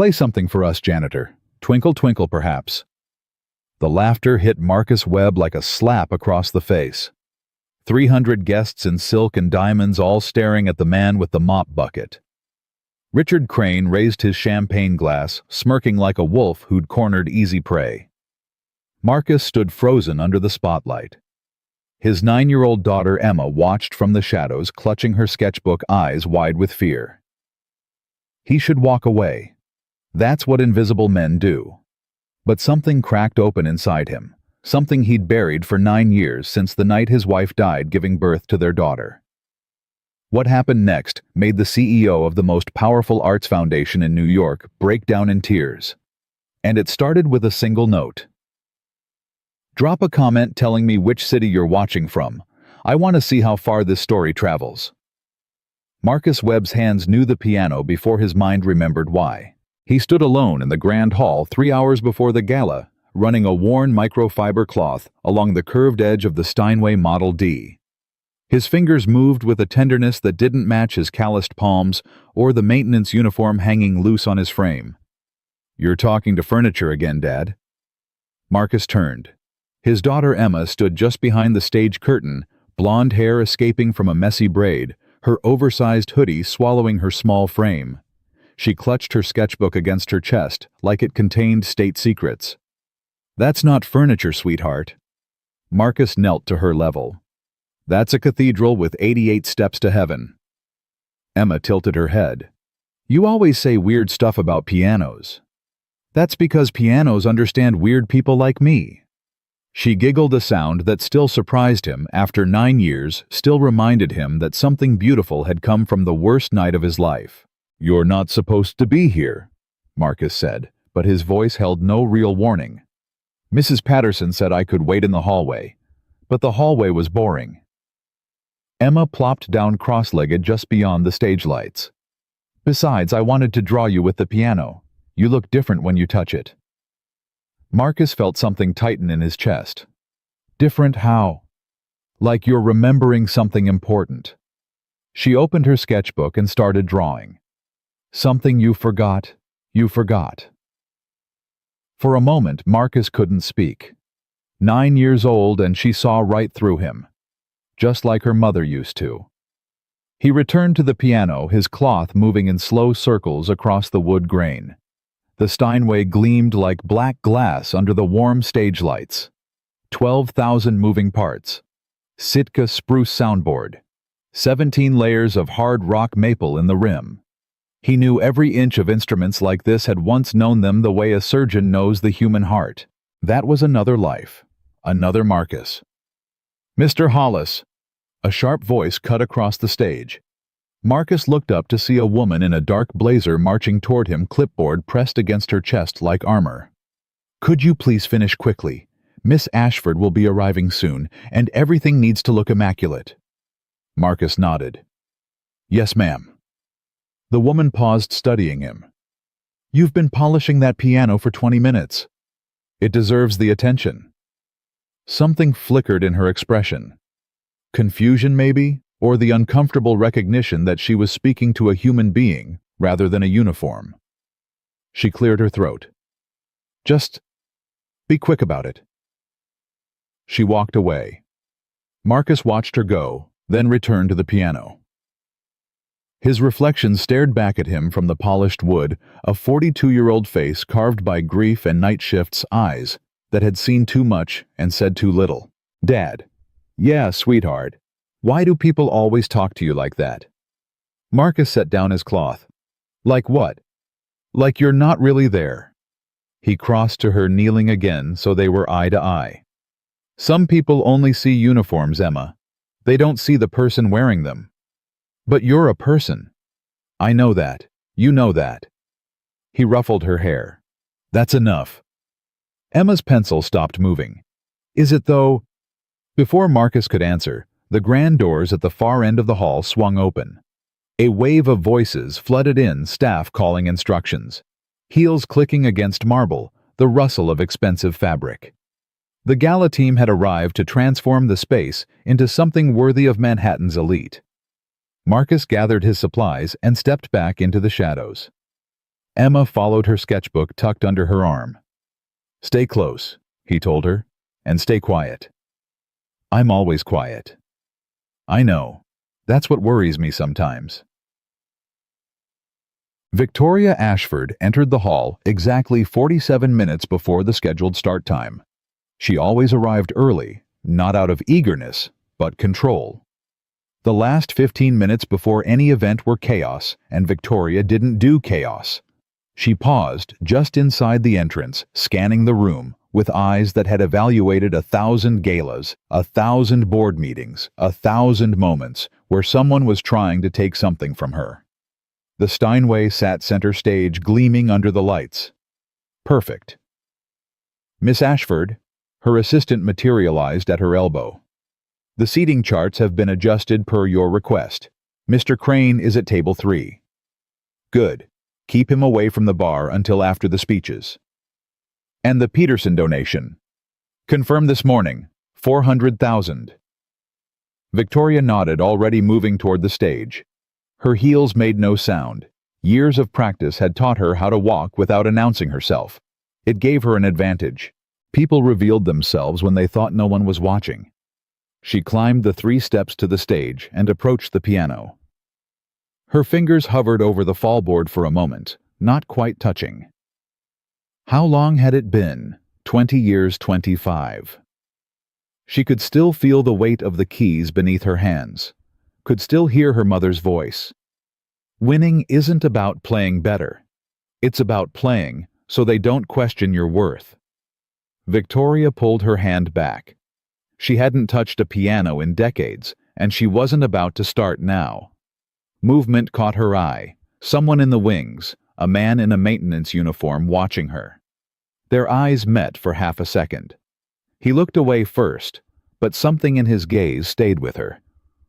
Play something for us, Janitor. Twinkle, twinkle, perhaps. The laughter hit Marcus Webb like a slap across the face. 300 guests in silk and diamonds all staring at the man with the mop bucket. Richard Crane raised his champagne glass, smirking like a wolf who'd cornered easy prey. Marcus stood frozen under the spotlight. His 9-year-old daughter Emma watched from the shadows, clutching her sketchbook, eyes wide with fear. He should walk away. That's what invisible men do. But something cracked open inside him, something he'd buried for 9 years since the night his wife died giving birth to their daughter. What happened next made the CEO of the most powerful arts foundation in New York break down in tears. And it started with a single note. Drop a comment telling me which city you're watching from. I want to see how far this story travels. Marcus Webb's hands knew the piano before his mind remembered why. He stood alone in the grand hall 3 hours before the gala, running a worn microfiber cloth along the curved edge of the Steinway Model D. His fingers moved with a tenderness that didn't match his calloused palms or the maintenance uniform hanging loose on his frame. "You're talking to furniture again, Dad." Marcus turned. His daughter Emma stood just behind the stage curtain, blonde hair escaping from a messy braid, her oversized hoodie swallowing her small frame. She clutched her sketchbook against her chest like it contained state secrets. "That's not furniture, sweetheart." Marcus knelt to her level. "That's a cathedral with 88 steps to heaven." Emma tilted her head. "You always say weird stuff about pianos." "That's because pianos understand weird people like me." She giggled, a sound that still surprised him after 9 years, still reminded him that something beautiful had come from the worst night of his life. "You're not supposed to be here," Marcus said, but his voice held no real warning. "Mrs. Patterson said I could wait in the hallway, but the hallway was boring." Emma plopped down cross-legged just beyond the stage lights. "Besides, I wanted to draw you with the piano. You look different when you touch it." Marcus felt something tighten in his chest. "Different how?" "Like you're remembering something important." She opened her sketchbook and started drawing. "Something you forgot, you forgot." For a moment, Marcus couldn't speak. 9 years old, and she saw right through him, just like her mother used to. He returned to the piano, his cloth moving in slow circles across the wood grain. The Steinway gleamed like black glass under the warm stage lights. 12,000 moving parts. Sitka spruce soundboard. 17 layers of hard rock maple in the rim. He knew every inch of instruments like this, had once known them the way a surgeon knows the human heart. That was another life. Another Marcus. "Mr. Hollis." A sharp voice cut across the stage. Marcus looked up to see a woman in a dark blazer marching toward him, clipboard pressed against her chest like armor. "Could you please finish quickly? Miss Ashford will be arriving soon, and everything needs to look immaculate." Marcus nodded. "Yes, ma'am." The woman paused, studying him. "You've been polishing that piano for 20 minutes. It deserves the attention." Something flickered in her expression. Confusion, maybe? Or the uncomfortable recognition that she was speaking to a human being rather than a uniform. She cleared her throat. "Just be quick about it." She walked away. Marcus watched her go, then returned to the piano. His reflection stared back at him from the polished wood, a 42-year-old face carved by grief and night shifts, eyes that had seen too much and said too little. "Dad." "Yeah, sweetheart. Why do people always talk to you like that?" Marcus set down his cloth. "Like what?" "Like you're not really there." He crossed to her, kneeling again so they were eye to eye. "Some people only see uniforms, Emma. They don't see the person wearing them. But you're a person." "I know that. You know that." He ruffled her hair. "That's enough." Emma's pencil stopped moving. "Is it though?" Before Marcus could answer, the grand doors at the far end of the hall swung open. A wave of voices flooded in, staff calling instructions. Heels clicking against marble, the rustle of expensive fabric. The Gala team had arrived to transform the space into something worthy of Manhattan's elite. Marcus gathered his supplies and stepped back into the shadows. Emma followed her sketchbook tucked under her arm. "Stay close," he told her, "and stay quiet." "I'm always quiet." "I know. That's what worries me sometimes." Victoria Ashford entered the hall exactly 47 minutes before the scheduled start time. She always arrived early, not out of eagerness, but control. The last 15 minutes before any event were chaos, and Victoria didn't do chaos. She paused just inside the entrance, scanning the room, with eyes that had evaluated 1,000 galas, 1,000 board meetings, 1,000 moments where someone was trying to take something from her. The Steinway sat center stage, gleaming under the lights. Perfect. "Miss Ashford," her assistant materialized at her elbow. "The seating charts have been adjusted per your request. Mr. Crane is at table 3. Good. Keep him away from the bar until after the speeches." "And the Peterson donation?" "Confirmed this morning. 400,000. Victoria nodded, already moving toward the stage. Her heels made no sound. Years of practice had taught her how to walk without announcing herself. It gave her an advantage. People revealed themselves when they thought no one was watching. She climbed the 3 steps to the stage and approached the piano. Her fingers hovered over the fallboard for a moment, not quite touching. How long had it been? 20 years, 25. She could still feel the weight of the keys beneath her hands, could still hear her mother's voice. Winning isn't about playing better. It's about playing so they don't question your worth. Victoria pulled her hand back. She hadn't touched a piano in decades, and she wasn't about to start now. Movement caught her eye. Someone in the wings, a man in a maintenance uniform, watching her. Their eyes met for half a second. He looked away first, but something in his gaze stayed with her.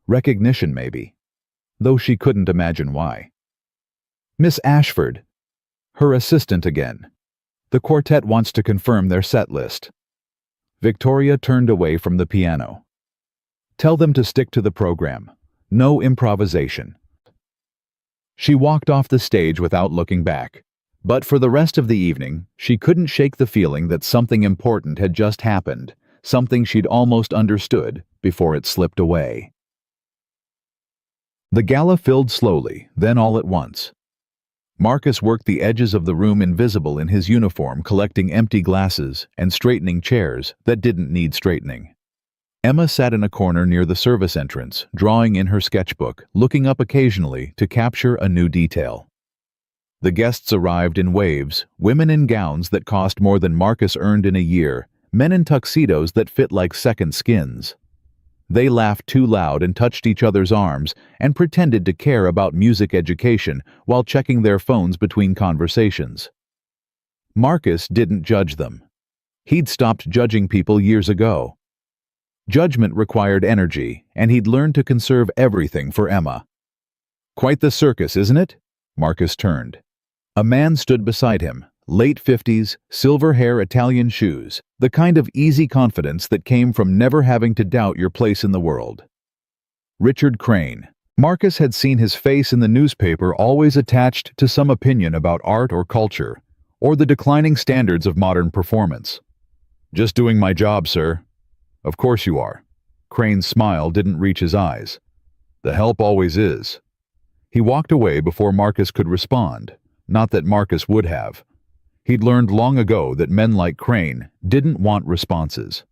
Recognition, maybe, though she couldn't imagine why. "Miss Ashford." Her assistant again. "The quartet wants to confirm their set list." Victoria turned away from the piano. "Tell them to stick to the program. No improvisation." She walked off the stage without looking back. But for the rest of the evening, she couldn't shake the feeling that something important had just happened, something she'd almost understood before it slipped away. The gala filled slowly, then all at once. Marcus worked the edges of the room invisible in his uniform, collecting empty glasses and straightening chairs that didn't need straightening. Emma sat in a corner near the service entrance, drawing in her sketchbook, looking up occasionally to capture a new detail. The guests arrived in waves, women in gowns that cost more than Marcus earned in a year, men in tuxedos that fit like second skins. They laughed too loud and touched each other's arms and pretended to care about music education while checking their phones between conversations. Marcus didn't judge them. He'd stopped judging people years ago. Judgment required energy, and he'd learned to conserve everything for Emma. "Quite the circus, isn't it?" Marcus turned. A man stood beside him, late 50s, silver hair, Italian shoes, the kind of easy confidence that came from never having to doubt your place in the world. Richard Crane. Marcus had seen his face in the newspaper, always attached to some opinion about art or culture, or the declining standards of modern performance. "Just doing my job, sir." "Of course you are." Crane's smile didn't reach his eyes. "The help always is." He walked away before Marcus could respond, not that Marcus would have. He'd learned long ago that men like Crane didn't want responses.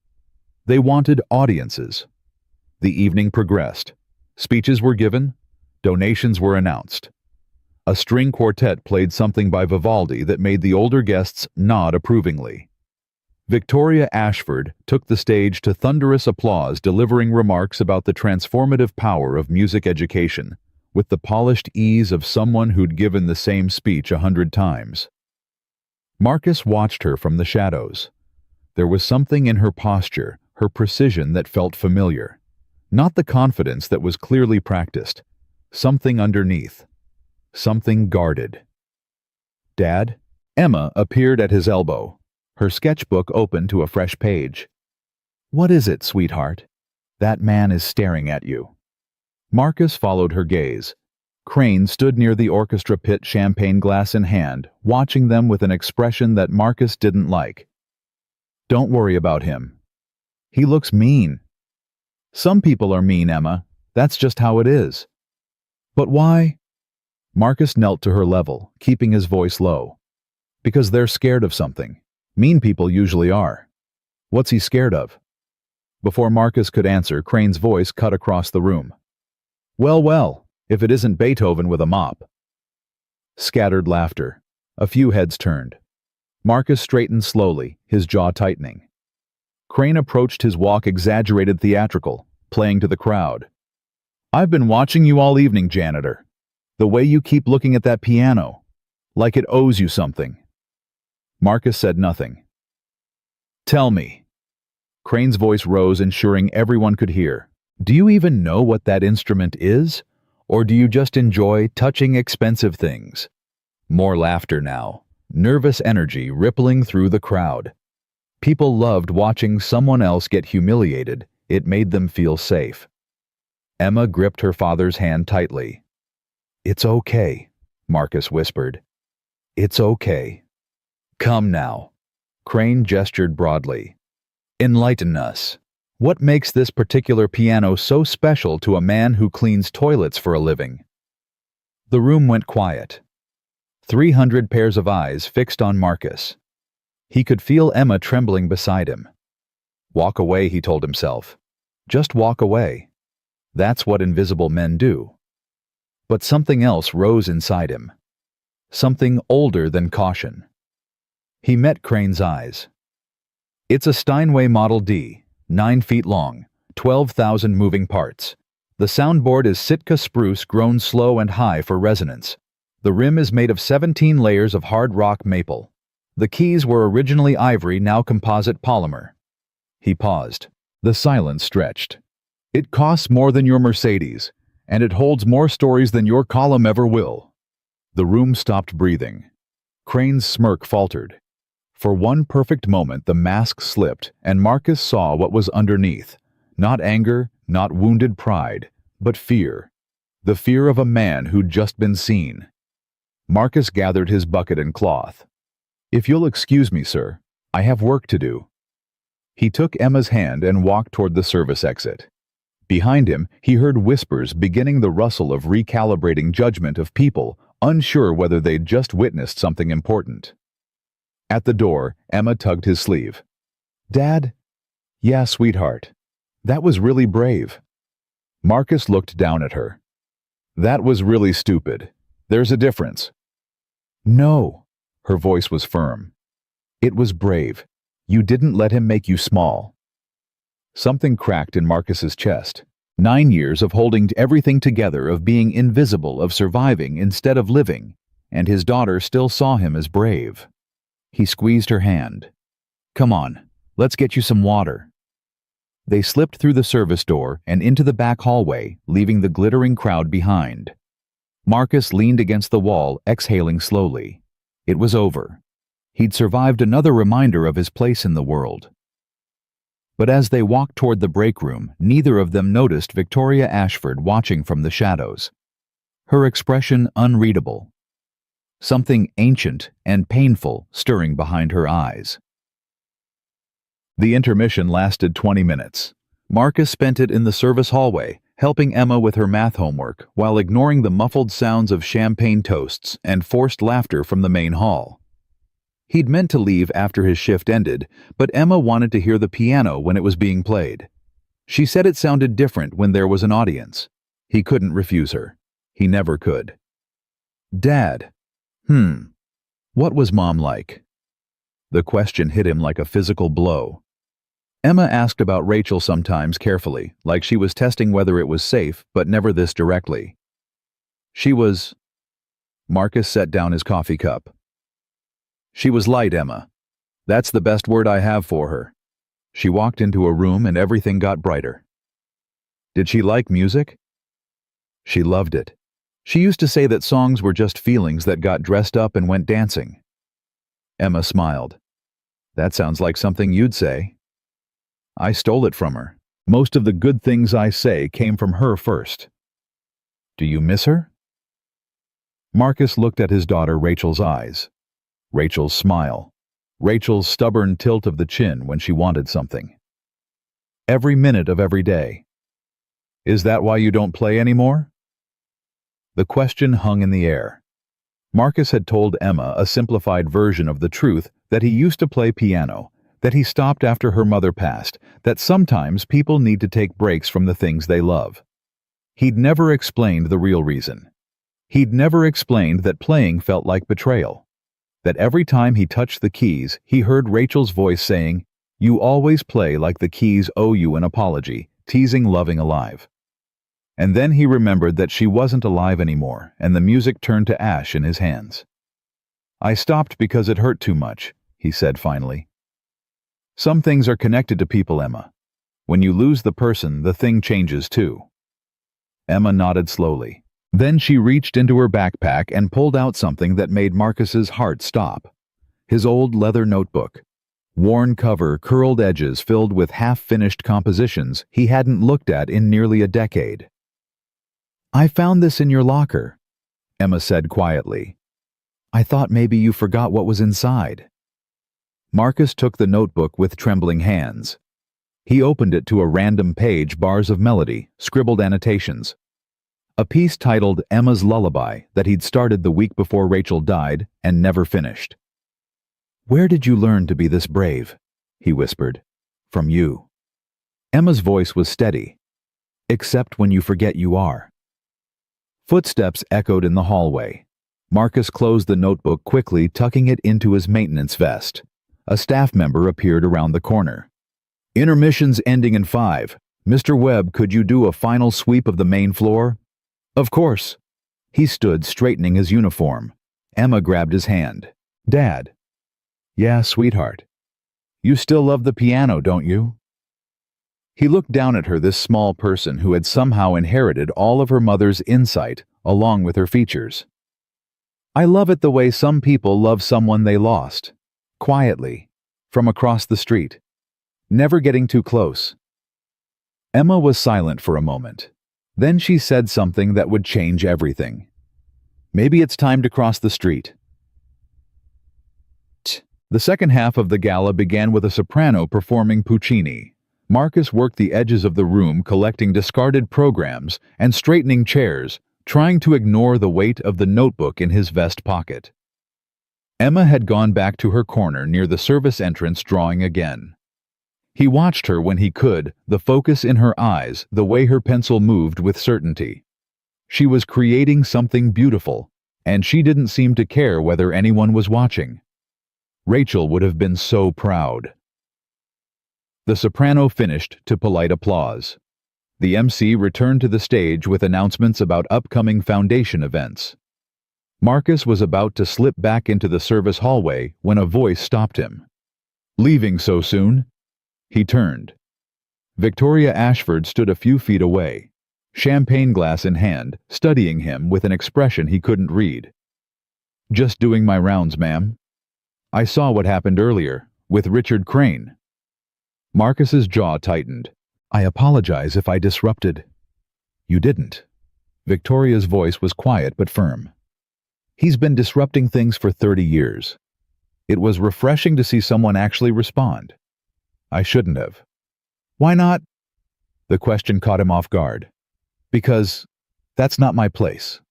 They wanted audiences. The evening progressed. Speeches were given. Donations were announced. A string quartet played something by Vivaldi that made the older guests nod approvingly. Victoria Ashford took the stage to thunderous applause, delivering remarks about the transformative power of music education, with the polished ease of someone who'd given the same speech 100 times. Marcus watched her from the shadows. There was something in her posture, her precision, that felt familiar. Not the confidence that was clearly practiced. Something underneath. Something guarded. "Dad?" Emma appeared at his elbow, her sketchbook open to a fresh page. "What is it, sweetheart?" "That man is staring at you." Marcus followed her gaze. Crane stood near the orchestra pit, champagne glass in hand, watching them with an expression that Marcus didn't like. "Don't worry about him. He looks mean." "Some people are mean, Emma. That's just how it is." "But why?" Marcus knelt to her level, keeping his voice low. "Because they're scared of something. Mean people usually are." "What's he scared of?" Before Marcus could answer, Crane's voice cut across the room. "Well, well, if it isn't Beethoven with a mop." Scattered laughter. A few heads turned. Marcus straightened slowly, his jaw tightening. Crane approached, his walk exaggerated, theatrical, playing to the crowd. "I've been watching you all evening, Janitor. The way you keep looking at that piano, like it owes you something." Marcus said nothing. "Tell me." Crane's voice rose, ensuring everyone could hear. "Do you even know what that instrument is? Or do you just enjoy touching expensive things?" More laughter now, nervous energy rippling through the crowd. People loved watching someone else get humiliated. It made them feel safe. Emma gripped her father's hand tightly. "It's okay," Marcus whispered. "It's okay. Come now." Crane gestured broadly. "Enlighten us. What makes this particular piano so special to a man who cleans toilets for a living?" The room went quiet. 300 pairs of eyes fixed on Marcus. He could feel Emma trembling beside him. Walk away, he told himself. Just walk away. That's what invisible men do. But something else rose inside him. Something older than caution. He met Crane's eyes. "It's a Steinway Model D, 9 feet long, 12,000 moving parts. The soundboard is Sitka spruce grown slow and high for resonance. The rim is made of 17 layers of hard rock maple. The keys were originally ivory, now composite polymer." He paused. The silence stretched. "It costs more than your Mercedes, and it holds more stories than your column ever will." The room stopped breathing. Crane's smirk faltered. For one perfect moment the mask slipped, and Marcus saw what was underneath. Not anger, not wounded pride, but fear. The fear of a man who'd just been seen. Marcus gathered his bucket and cloth. "If you'll excuse me, sir, I have work to do." He took Emma's hand and walked toward the service exit. Behind him, he heard whispers, beginning the rustle of recalibrating judgment of people, unsure whether they'd just witnessed something important. At the door, Emma tugged his sleeve. "Dad?" "Yeah, sweetheart. That was really brave." Marcus looked down at her. "That was really stupid. There's a difference." "No." Her voice was firm. "It was brave. You didn't let him make you small." Something cracked in Marcus's chest. 9 years of holding everything together, of being invisible, of surviving instead of living, and his daughter still saw him as brave. He squeezed her hand. "Come on, let's get you some water." They slipped through the service door and into the back hallway, leaving the glittering crowd behind. Marcus leaned against the wall, exhaling slowly. It was over. He'd survived another reminder of his place in the world. But as they walked toward the break room, neither of them noticed Victoria Ashford watching from the shadows. Her expression unreadable. Something ancient and painful stirring behind her eyes. The intermission lasted 20 minutes. Marcus spent it in the service hallway, helping Emma with her math homework, while ignoring the muffled sounds of champagne toasts and forced laughter from the main hall. He'd meant to leave after his shift ended, but Emma wanted to hear the piano when it was being played. She said it sounded different when there was an audience. He couldn't refuse her. He never could. "Dad. What was Mom like?" The question hit him like a physical blow. Emma asked about Rachel sometimes carefully, like she was testing whether it was safe, but never this directly. She was... Marcus set down his coffee cup. "She was light, Emma. That's the best word I have for her." She walked into a room and everything got brighter. "Did she like music?" "She loved it. She used to say that songs were just feelings that got dressed up and went dancing." Emma smiled. "That sounds like something you'd say." "I stole it from her. Most of the good things I say came from her first." "Do you miss her?" Marcus looked at his daughter Rachel's eyes. Rachel's smile. Rachel's stubborn tilt of the chin when she wanted something. Every minute of every day. Is that why you don't play anymore? The question hung in the air. Marcus had told Emma a simplified version of the truth, that he used to play piano, that he stopped after her mother passed, that sometimes people need to take breaks from the things they love. He'd never explained the real reason. He'd never explained that playing felt like betrayal. That every time he touched the keys, he heard Rachel's voice saying, "You always play like the keys owe you an apology," teasing loving alive. And then he remembered that she wasn't alive anymore, and the music turned to ash in his hands. "I stopped because it hurt too much," he said finally. Some things are connected to people, Emma. When you lose the person, the thing changes too. Emma nodded slowly. Then she reached into her backpack and pulled out something that made Marcus's heart stop. His old leather notebook. Worn cover, curled edges filled with half-finished compositions he hadn't looked at in nearly a decade. "I found this in your locker," Emma said quietly. "I thought maybe you forgot what was inside." Marcus took the notebook with trembling hands. He opened it to a random page, bars of melody, scribbled annotations. A piece titled Emma's Lullaby that he'd started the week before Rachel died and never finished. "Where did you learn to be this brave?" he whispered. "From you." Emma's voice was steady. "Except when you forget you are." Footsteps echoed in the hallway. Marcus closed the notebook quickly, tucking it into his maintenance vest. A staff member appeared around the corner. "Intermission's ending in 5. Mr. Webb, could you do a final sweep of the main floor?" "Of course." He stood, straightening his uniform. Emma grabbed his hand. "Dad." "Yeah, sweetheart. You still love the piano, don't you?" He looked down at her, this small person who had somehow inherited all of her mother's insight, along with her features. "I love it the way some people love someone they lost. Quietly. From across the street. Never getting too close." Emma was silent for a moment. Then she said something that would change everything. "Maybe it's time to cross the street." The second half of the gala began with a soprano performing Puccini. Marcus worked the edges of the room, collecting discarded programs and straightening chairs, trying to ignore the weight of the notebook in his vest pocket. Emma had gone back to her corner near the service entrance, drawing again. He watched her when he could, the focus in her eyes, the way her pencil moved with certainty. She was creating something beautiful, and she didn't seem to care whether anyone was watching. Rachel would have been so proud. The soprano finished to polite applause. The MC returned to the stage with announcements about upcoming foundation events. Marcus was about to slip back into the service hallway when a voice stopped him. "Leaving so soon?" He turned. Victoria Ashford stood a few feet away, champagne glass in hand, studying him with an expression he couldn't read. "Just doing my rounds, ma'am. I saw what happened earlier, with Richard Crane." Marcus's jaw tightened. "I apologize if I disrupted." "You didn't." Victoria's voice was quiet but firm. "He's been disrupting things for 30 years. It was refreshing to see someone actually respond." "I shouldn't have." "Why not?" The question caught him off guard. "Because that's not my place."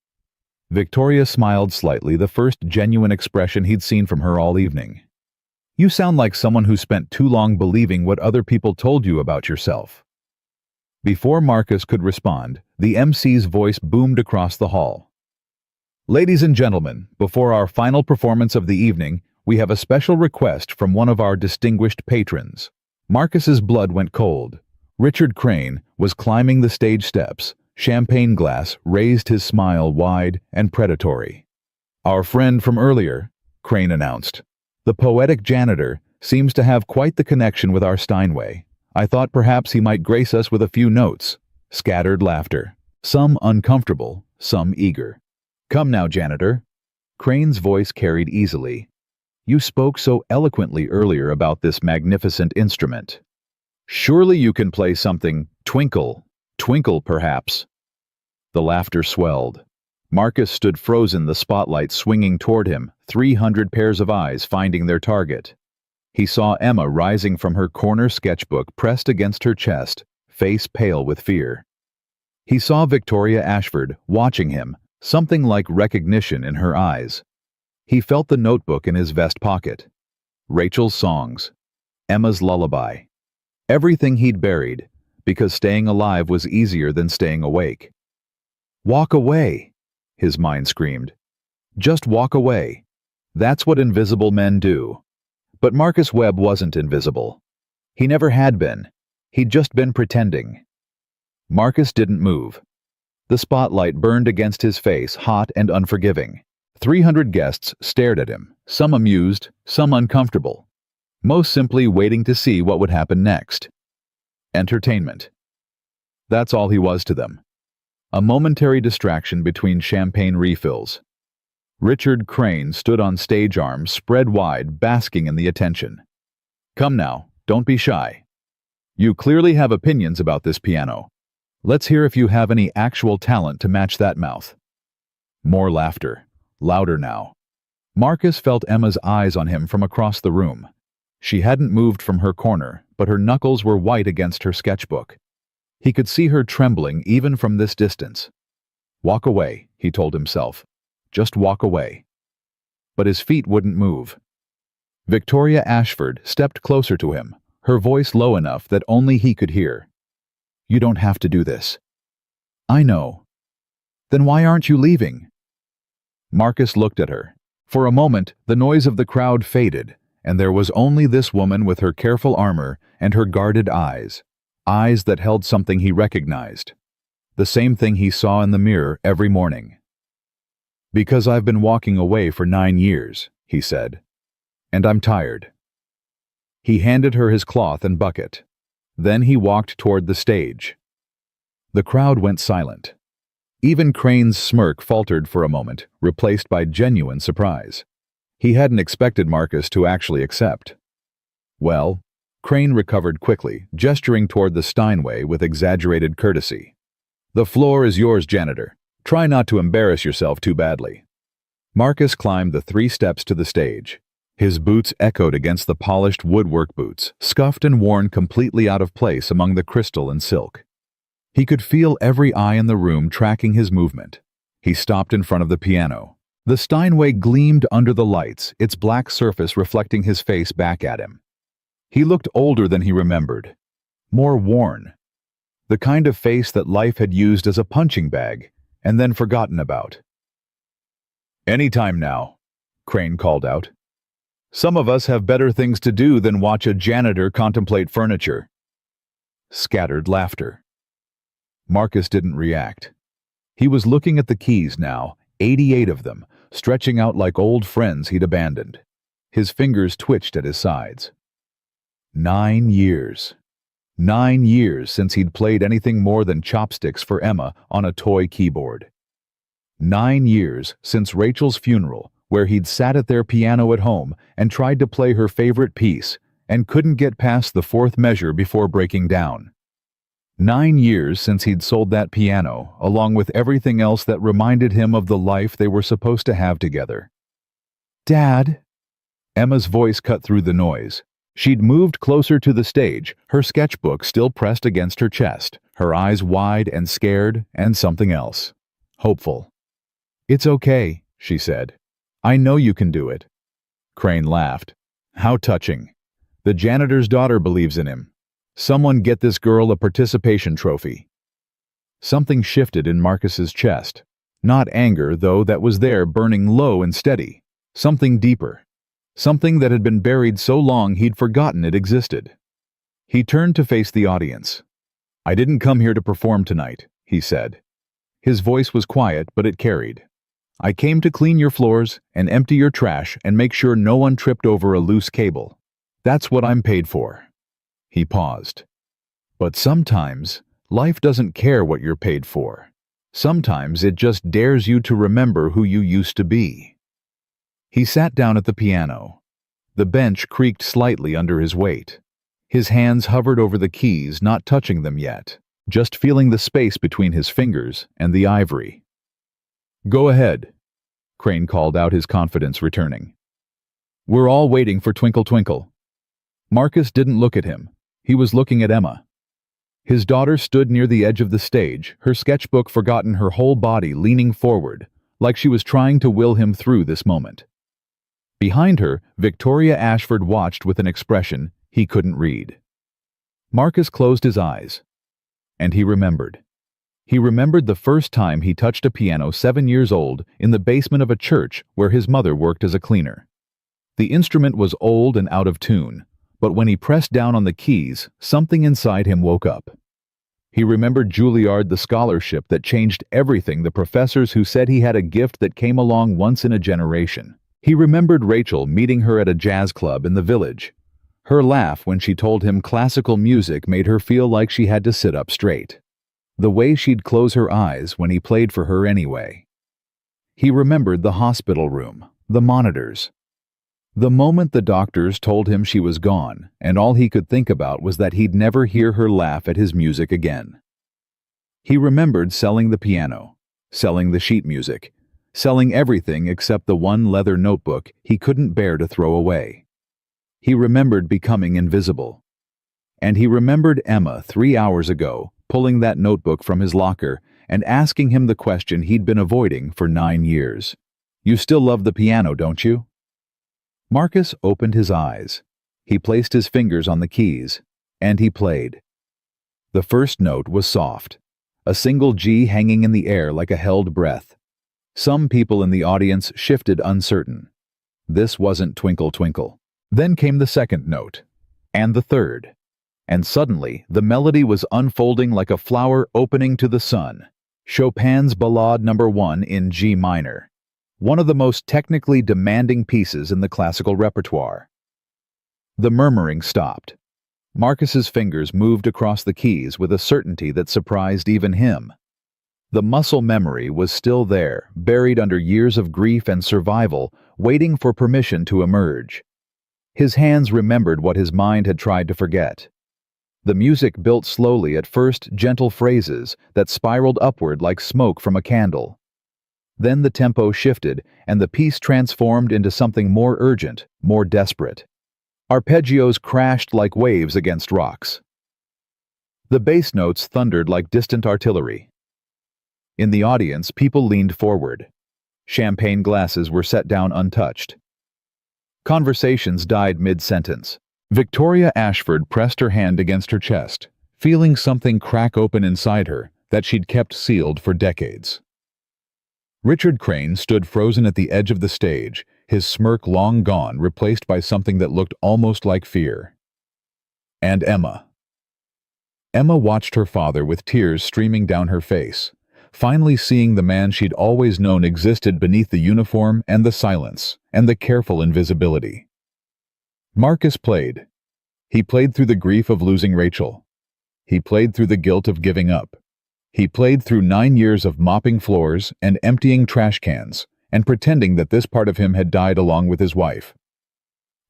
Victoria smiled slightly, the first genuine expression he'd seen from her all evening. "You sound like someone who spent too long believing what other people told you about yourself." Before Marcus could respond, the MC's voice boomed across the hall. "Ladies and gentlemen, before our final performance of the evening, we have a special request from one of our distinguished patrons." Marcus's blood went cold. Richard Crane was climbing the stage steps. Champagne glass raised his smile wide and predatory. "Our friend from earlier," Crane announced. "The poetic janitor seems to have quite the connection with our Steinway. I thought perhaps he might grace us with a few notes." Scattered laughter. Some uncomfortable, some eager. "Come now, janitor." Crane's voice carried easily. "You spoke so eloquently earlier about this magnificent instrument. Surely you can play something, twinkle, perhaps." The laughter swelled. Marcus stood frozen, the spotlight swinging toward him, 300 pairs of eyes finding their target. He saw Emma rising from her corner sketchbook pressed against her chest, face pale with fear. He saw Victoria Ashford watching him, something like recognition in her eyes. He felt the notebook in his vest pocket. Rachel's songs. Emma's lullaby. Everything he'd buried, because staying alive was easier than staying awake. "Walk away," his mind screamed. "Just walk away. That's what invisible men do." But Marcus Webb wasn't invisible. He never had been. He'd just been pretending. Marcus didn't move. The spotlight burned against his face, hot and unforgiving. 300 guests stared at him, some amused, some uncomfortable, most simply waiting to see what would happen next. Entertainment. That's all he was to them. A momentary distraction between champagne refills. Richard Crane stood on stage, arms spread wide, basking in the attention. "Come now, don't be shy. You clearly have opinions about this piano. Let's hear if you have any actual talent to match that mouth." More laughter, louder now. Marcus felt Emma's eyes on him from across the room. She hadn't moved from her corner, but her knuckles were white against her sketchbook. He could see her trembling even from this distance. "Walk away," he told himself. "Just walk away." But his feet wouldn't move. Victoria Ashford stepped closer to him, her voice low enough that only he could hear. "You don't have to do this." "I know." "Then why aren't you leaving?" Marcus looked at her. For a moment, the noise of the crowd faded, and there was only this woman with her careful armor and her guarded eyes, eyes that held something he recognized, the same thing he saw in the mirror every morning. "Because I've been walking away for 9 years, he said, "and I'm tired." He handed her his cloth and bucket. Then he walked toward the stage. The crowd went silent. Even Crane's smirk faltered for a moment, replaced by genuine surprise. He hadn't expected Marcus to actually accept. "Well," Crane recovered quickly, gesturing toward the Steinway with exaggerated courtesy. "The floor is yours, janitor. Try not to embarrass yourself too badly." Marcus climbed the 3 steps to the stage. His boots echoed against the polished woodwork boots, scuffed and worn completely out of place among the crystal and silk. He could feel every eye in the room tracking his movement. He stopped in front of the piano. The Steinway gleamed under the lights, its black surface reflecting his face back at him. He looked older than he remembered, more worn. The kind of face that life had used as a punching bag, and then forgotten about. "Any time now," Crane called out. "Some of us have better things to do than watch a janitor contemplate furniture." Scattered laughter. Marcus didn't react. He was looking at the keys now, 88 of them, stretching out like old friends he'd abandoned. His fingers twitched at his sides. 9 years. 9 years since he'd played anything more than chopsticks for Emma on a toy keyboard. 9 years since Rachel's funeral, where he'd sat at their piano at home and tried to play her favorite piece and couldn't get past the 4th measure before breaking down. 9 years since he'd sold that piano, along with everything else that reminded him of the life they were supposed to have together. "Dad?" Emma's voice cut through the noise. She'd moved closer to the stage, her sketchbook still pressed against her chest, her eyes wide and scared, and something else. Hopeful. "It's okay," she said. "I know you can do it." Crane laughed. "How touching. The janitor's daughter believes in him. Someone get this girl a participation trophy." Something shifted in Marcus's chest. Not anger, though, that was there burning low and steady. Something deeper. Something that had been buried so long he'd forgotten it existed. He turned to face the audience. "I didn't come here to perform tonight," he said. His voice was quiet, but it carried. "I came to clean your floors and empty your trash and make sure no one tripped over a loose cable. That's what I'm paid for." He paused. "But sometimes, life doesn't care what you're paid for. Sometimes it just dares you to remember who you used to be." He sat down at the piano. The bench creaked slightly under his weight. His hands hovered over the keys, not touching them yet, just feeling the space between his fingers and the ivory. Go ahead, Crane called out, his confidence returning. We're all waiting for Twinkle Twinkle. Marcus didn't look at him. He was looking at Emma. His daughter stood near the edge of the stage, her sketchbook forgotten, her whole body leaning forward, like she was trying to will him through this moment. Behind her, Victoria Ashford watched with an expression he couldn't read. Marcus closed his eyes, and he remembered. He remembered the first time he touched a piano 7 years old in the basement of a church where his mother worked as a cleaner. The instrument was old and out of tune, but when he pressed down on the keys, something inside him woke up. He remembered Juilliard, the scholarship that changed everything, the professors who said he had a gift that came along once in a generation. He remembered Rachel meeting her at a jazz club in the village. Her laugh when she told him classical music made her feel like she had to sit up straight. The way she'd close her eyes when he played for her anyway. He remembered the hospital room, the monitors. The moment the doctors told him she was gone, and all he could think about was that he'd never hear her laugh at his music again. He remembered selling the piano, selling the sheet music, selling everything except the one leather notebook he couldn't bear to throw away. He remembered becoming invisible. And he remembered Emma 3 hours ago pulling that notebook from his locker and asking him the question he'd been avoiding for 9 years. You still love the piano, don't you? Marcus opened his eyes. He placed his fingers on the keys, and he played. The first note was soft, a single G hanging in the air like a held breath. Some people in the audience shifted uncertain. This wasn't Twinkle Twinkle. Then came the second note, and the third. And suddenly, the melody was unfolding like a flower opening to the sun. Chopin's Ballade No. 1 in G minor. One of the most technically demanding pieces in the classical repertoire. The murmuring stopped. Marcus's fingers moved across the keys with a certainty that surprised even him. The muscle memory was still there, buried under years of grief and survival, waiting for permission to emerge. His hands remembered what his mind had tried to forget. The music built slowly, at first gentle phrases that spiraled upward like smoke from a candle. Then the tempo shifted, and the piece transformed into something more urgent, more desperate. Arpeggios crashed like waves against rocks. The bass notes thundered like distant artillery. In the audience, people leaned forward. Champagne glasses were set down untouched. Conversations died mid-sentence. Victoria Ashford pressed her hand against her chest, feeling something crack open inside her that she'd kept sealed for decades. Richard Crane stood frozen at the edge of the stage, his smirk long gone, replaced by something that looked almost like fear. And Emma. Emma watched her father with tears streaming down her face, finally seeing the man she'd always known existed beneath the uniform and the silence and the careful invisibility. Marcus played. He played through the grief of losing Rachel. He played through the guilt of giving up. He played through 9 years of mopping floors and emptying trash cans and pretending that this part of him had died along with his wife.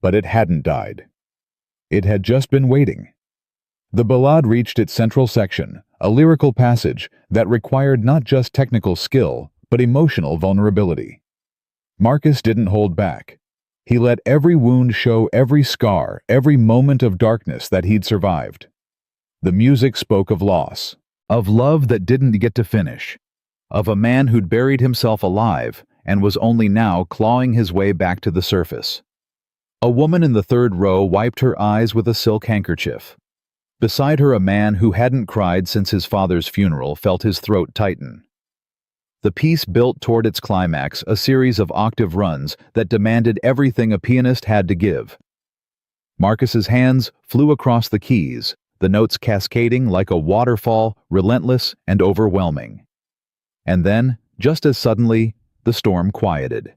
But it hadn't died. It had just been waiting. The ballade reached its central section, a lyrical passage that required not just technical skill, but emotional vulnerability. Marcus didn't hold back. He let every wound show, every scar, every moment of darkness that he'd survived. The music spoke of loss, of love that didn't get to finish, of a man who'd buried himself alive and was only now clawing his way back to the surface. A woman in the third row wiped her eyes with a silk handkerchief. Beside her, a man who hadn't cried since his father's funeral felt his throat tighten. The piece built toward its climax, a series of octave runs that demanded everything a pianist had to give. Marcus's hands flew across the keys, the notes cascading like a waterfall, relentless and overwhelming. And then, just as suddenly, the storm quieted.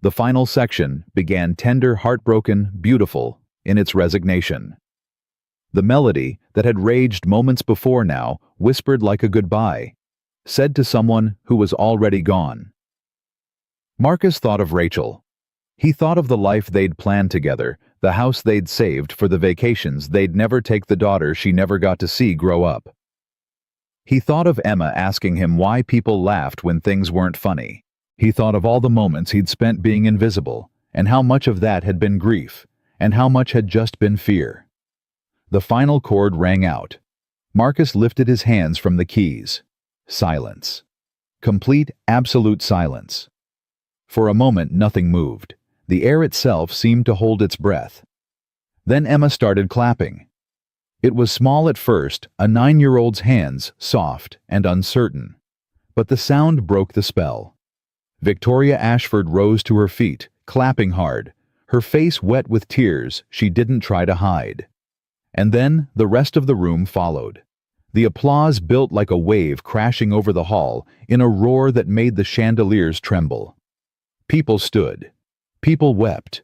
The final section began tender, heartbroken, beautiful in its resignation. The melody that had raged moments before now whispered like a goodbye, said to someone who was already gone. Marcus thought of Rachel. He thought of the life they'd planned together, the house they'd saved for the vacations they'd never take, the daughter she never got to see grow up. He thought of Emma asking him why people laughed when things weren't funny. He thought of all the moments he'd spent being invisible, and how much of that had been grief, and how much had just been fear. The final chord rang out. Marcus lifted his hands from the keys. Silence. Complete, absolute silence. For a moment, nothing moved. The air itself seemed to hold its breath. Then Emma started clapping. It was small at first, a 9-year-old's hands, soft and uncertain. But the sound broke the spell. Victoria Ashford rose to her feet, clapping hard, her face wet with tears she didn't try to hide. And then the rest of the room followed. The applause built like a wave crashing over the hall in a roar that made the chandeliers tremble. People stood. People wept.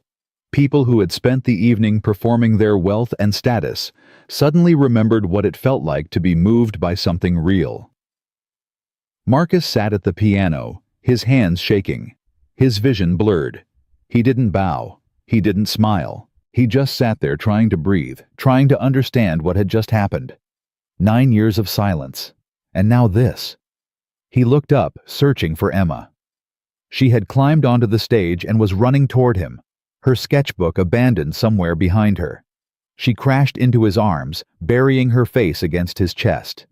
People who had spent the evening performing their wealth and status suddenly remembered what it felt like to be moved by something real. Marcus sat at the piano, his hands shaking, his vision blurred. He didn't bow. He didn't smile. He just sat there trying to breathe, trying to understand what had just happened. 9 years of silence. And now this. He looked up, searching for Emma. She had climbed onto the stage and was running toward him, her sketchbook abandoned somewhere behind her. She crashed into his arms, burying her face against his chest.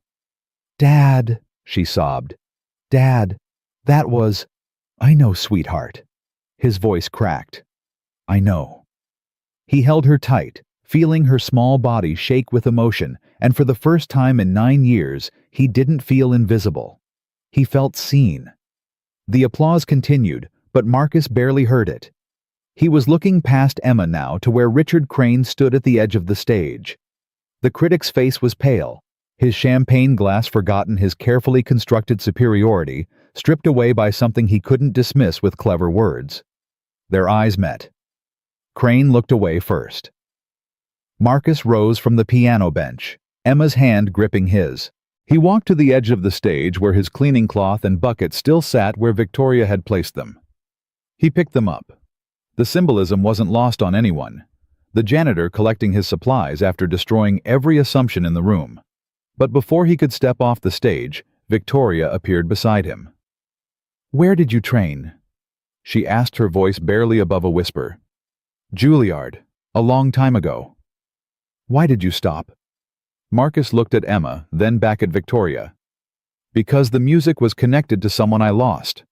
"Dad," she sobbed. "Dad, that was—" "I know, sweetheart." His voice cracked. "I know." He held her tight, feeling her small body shake with emotion, and for the first time in 9 years, he didn't feel invisible. He felt seen. The applause continued, but Marcus barely heard it. He was looking past Emma now to where Richard Crane stood at the edge of the stage. The critic's face was pale, his champagne glass forgotten his carefully constructed superiority, stripped away by something he couldn't dismiss with clever words. Their eyes met. Crane looked away first. Marcus rose from the piano bench, Emma's hand gripping his. He walked to the edge of the stage where his cleaning cloth and bucket still sat where Victoria had placed them. He picked them up. The symbolism wasn't lost on anyone. The janitor collecting his supplies after destroying every assumption in the room. But before he could step off the stage, Victoria appeared beside him. "Where did you train?" She asked, her voice barely above a whisper. "Juilliard, a long time ago." "Why did you stop?" Marcus looked at Emma, then back at Victoria. "Because the music was connected to someone I lost.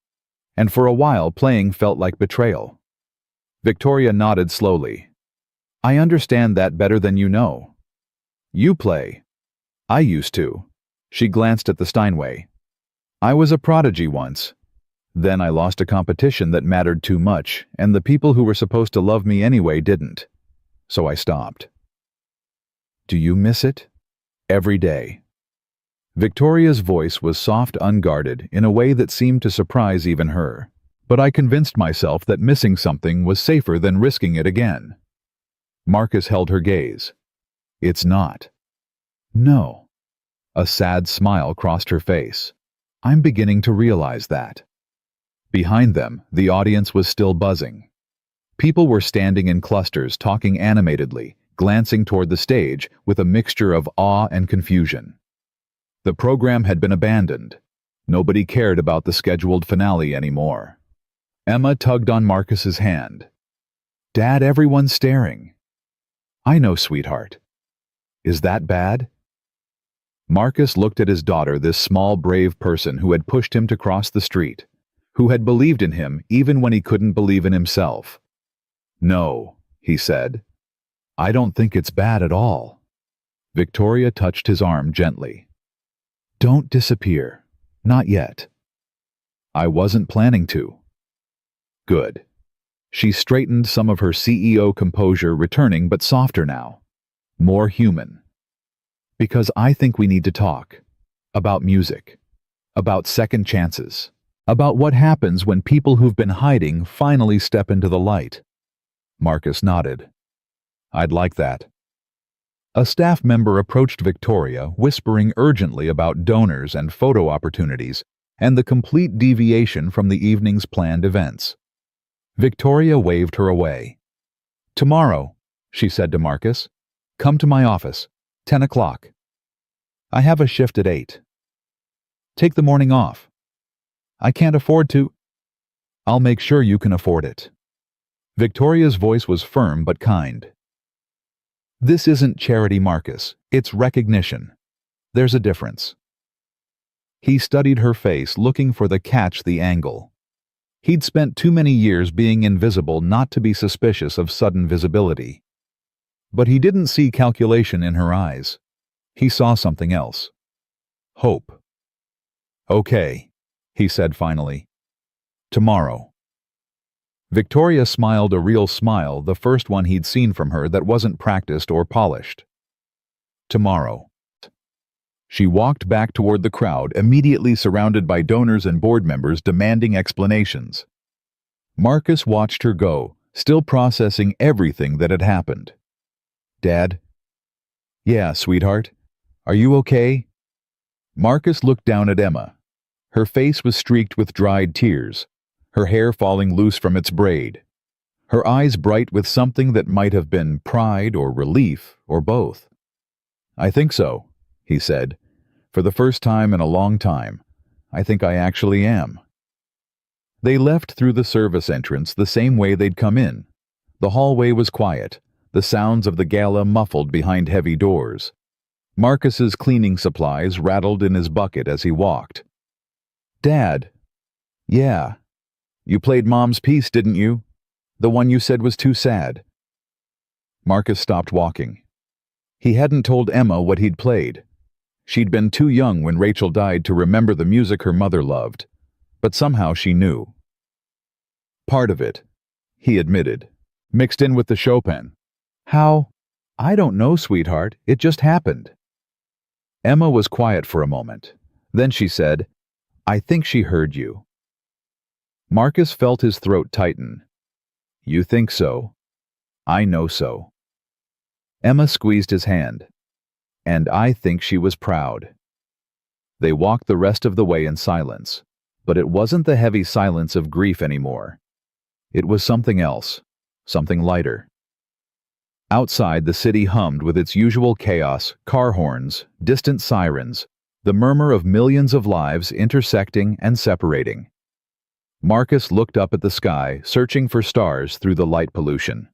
And for a while playing felt like betrayal." Victoria nodded slowly. "I understand that better than you know. You play. I used to." She glanced at the Steinway. "I was a prodigy once. Then I lost a competition that mattered too much, and the people who were supposed to love me anyway didn't. So I stopped." "Do you miss it?" "Every day." Victoria's voice was soft, unguarded, in a way that seemed to surprise even her. But I convinced myself that missing something was safer than risking it again. Marcus held her gaze. "It's not." "No." A sad smile crossed her face. "I'm beginning to realize that." Behind them, the audience was still buzzing. People were standing in clusters, talking animatedly, glancing toward the stage with a mixture of awe and confusion. The program had been abandoned. Nobody cared about the scheduled finale anymore. Emma tugged on Marcus's hand. "Dad, everyone's staring." "I know, sweetheart." "Is that bad?" Marcus looked at his daughter, this small, brave person who had pushed him to cross the street, who had believed in him even when he couldn't believe in himself. "No," he said. "I don't think it's bad at all." Victoria touched his arm gently. "Don't disappear. Not yet." "I wasn't planning to." "Good." She straightened, some of her CEO composure returning, but softer now. More human. "Because I think we need to talk. About music. About second chances. About what happens when people who've been hiding finally step into the light." Marcus nodded. "I'd like that." A staff member approached Victoria, whispering urgently about donors and photo opportunities, and the complete deviation from the evening's planned events. Victoria waved her away. "Tomorrow," she said to Marcus. "Come to my office, 10 o'clock. I have a shift at 8. Take the morning off. I can't afford to. I'll make sure you can afford it. Victoria's voice was firm but kind. This isn't charity, Marcus. It's recognition. There's a difference. He studied her face, looking for the catch, the angle. He'd spent too many years being invisible not to be suspicious of sudden visibility. But he didn't see calculation in her eyes. He saw something else. Hope. Okay, he said finally. Tomorrow. Victoria smiled a real smile, the first one he'd seen from her that wasn't practiced or polished. Tomorrow. She walked back toward the crowd, immediately surrounded by donors and board members demanding explanations. Marcus watched her go, still processing everything that had happened. Dad? Yeah, sweetheart. Are you okay? Marcus looked down at Emma. Her face was streaked with dried tears, her hair falling loose from its braid, her eyes bright with something that might have been pride or relief or both. I think so, he said. For the first time in a long time, I think I actually am. They left through the service entrance the same way they'd come in. The hallway was quiet, the sounds of the gala muffled behind heavy doors. Marcus's cleaning supplies rattled in his bucket as he walked. Dad. Yeah. You played Mom's piece, didn't you? The one you said was too sad. Marcus stopped walking. He hadn't told Emma what he'd played. She'd been too young when Rachel died to remember the music her mother loved, but somehow she knew. Part of it, he admitted, mixed in with the Chopin. How? I don't know, sweetheart. It just happened. Emma was quiet for a moment. Then she said, I think she heard you. Marcus felt his throat tighten. You think so? I know so. Emma squeezed his hand. And I think she was proud. They walked the rest of the way in silence, but it wasn't the heavy silence of grief anymore. It was something else, something lighter. Outside, the city hummed with its usual chaos, car horns, distant sirens, the murmur of millions of lives intersecting and separating. Marcus looked up at the sky, searching for stars through the light pollution.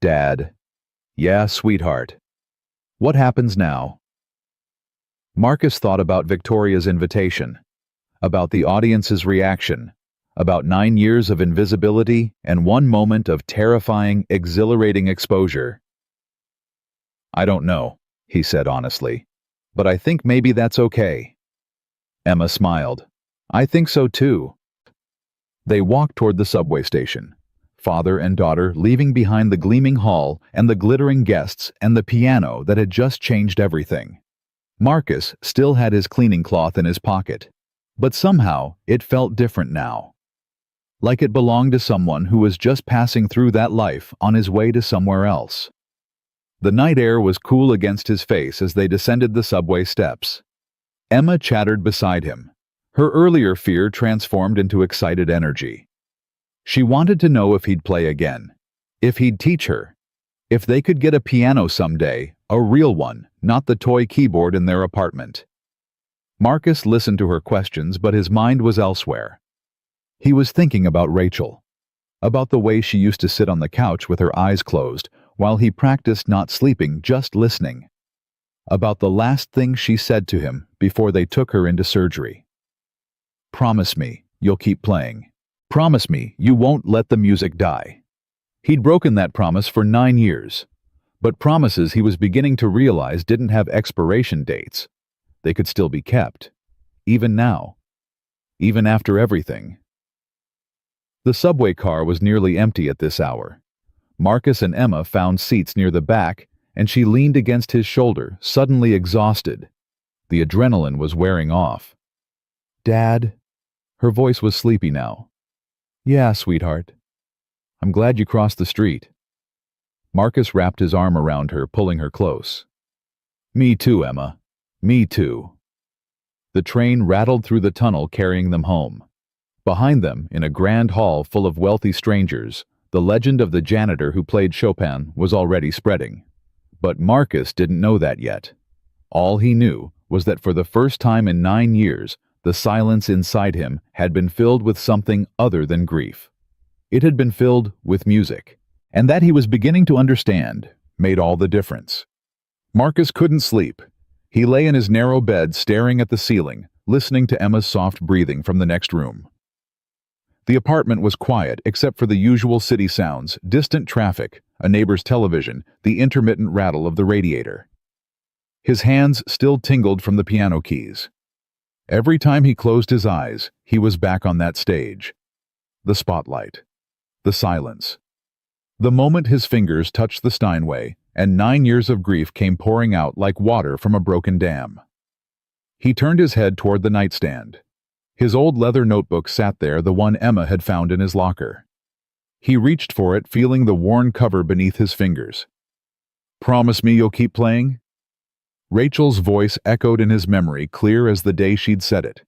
Dad. Yeah, sweetheart. What happens now? Marcus thought about Victoria's invitation, about the audience's reaction, about 9 years of invisibility and 1 moment of terrifying, exhilarating exposure. I don't know, he said honestly, but I think maybe that's okay. Emma smiled. I think so too. They walked toward the subway station, father and daughter leaving behind the gleaming hall and the glittering guests and the piano that had just changed everything. Marcus still had his cleaning cloth in his pocket, but somehow it felt different now. Like it belonged to someone who was just passing through that life on his way to somewhere else. The night air was cool against his face as they descended the subway steps. Emma chattered beside him. Her earlier fear transformed into excited energy. She wanted to know if he'd play again, if he'd teach her, if they could get a piano someday, a real one, not the toy keyboard in their apartment. Marcus listened to her questions, but his mind was elsewhere. He was thinking about Rachel, about the way she used to sit on the couch with her eyes closed while he practiced not sleeping, just listening, about the last thing she said to him before they took her into surgery. Promise me you'll keep playing. Promise me you won't let the music die. He'd broken that promise for 9 years, but promises he was beginning to realize didn't have expiration dates. They could still be kept, even now, even after everything. The subway car was nearly empty at this hour. Marcus and Emma found seats near the back, and she leaned against his shoulder, suddenly exhausted. The adrenaline was wearing off. Dad? Her voice was sleepy now. Yeah, sweetheart. I'm glad you crossed the street. Marcus wrapped his arm around her, pulling her close. Me too, Emma. Me too. The train rattled through the tunnel, carrying them home. Behind them, in a grand hall full of wealthy strangers, the legend of the janitor who played Chopin was already spreading. But Marcus didn't know that yet. All he knew was that for the first time in 9 years, the silence inside him had been filled with something other than grief. It had been filled with music. And that he was beginning to understand made all the difference. Marcus couldn't sleep. He lay in his narrow bed staring at the ceiling, listening to Emma's soft breathing from the next room. The apartment was quiet except for the usual city sounds, distant traffic, a neighbor's television, the intermittent rattle of the radiator. His hands still tingled from the piano keys. Every time he closed his eyes, he was back on that stage. The spotlight. The silence. The moment his fingers touched the Steinway, and 9 years of grief came pouring out like water from a broken dam. He turned his head toward the nightstand. His old leather notebook sat there, the one Emma had found in his locker. He reached for it, feeling the worn cover beneath his fingers. "Promise me you'll keep playing?" Rachel's voice echoed in his memory, clear as the day she'd said it.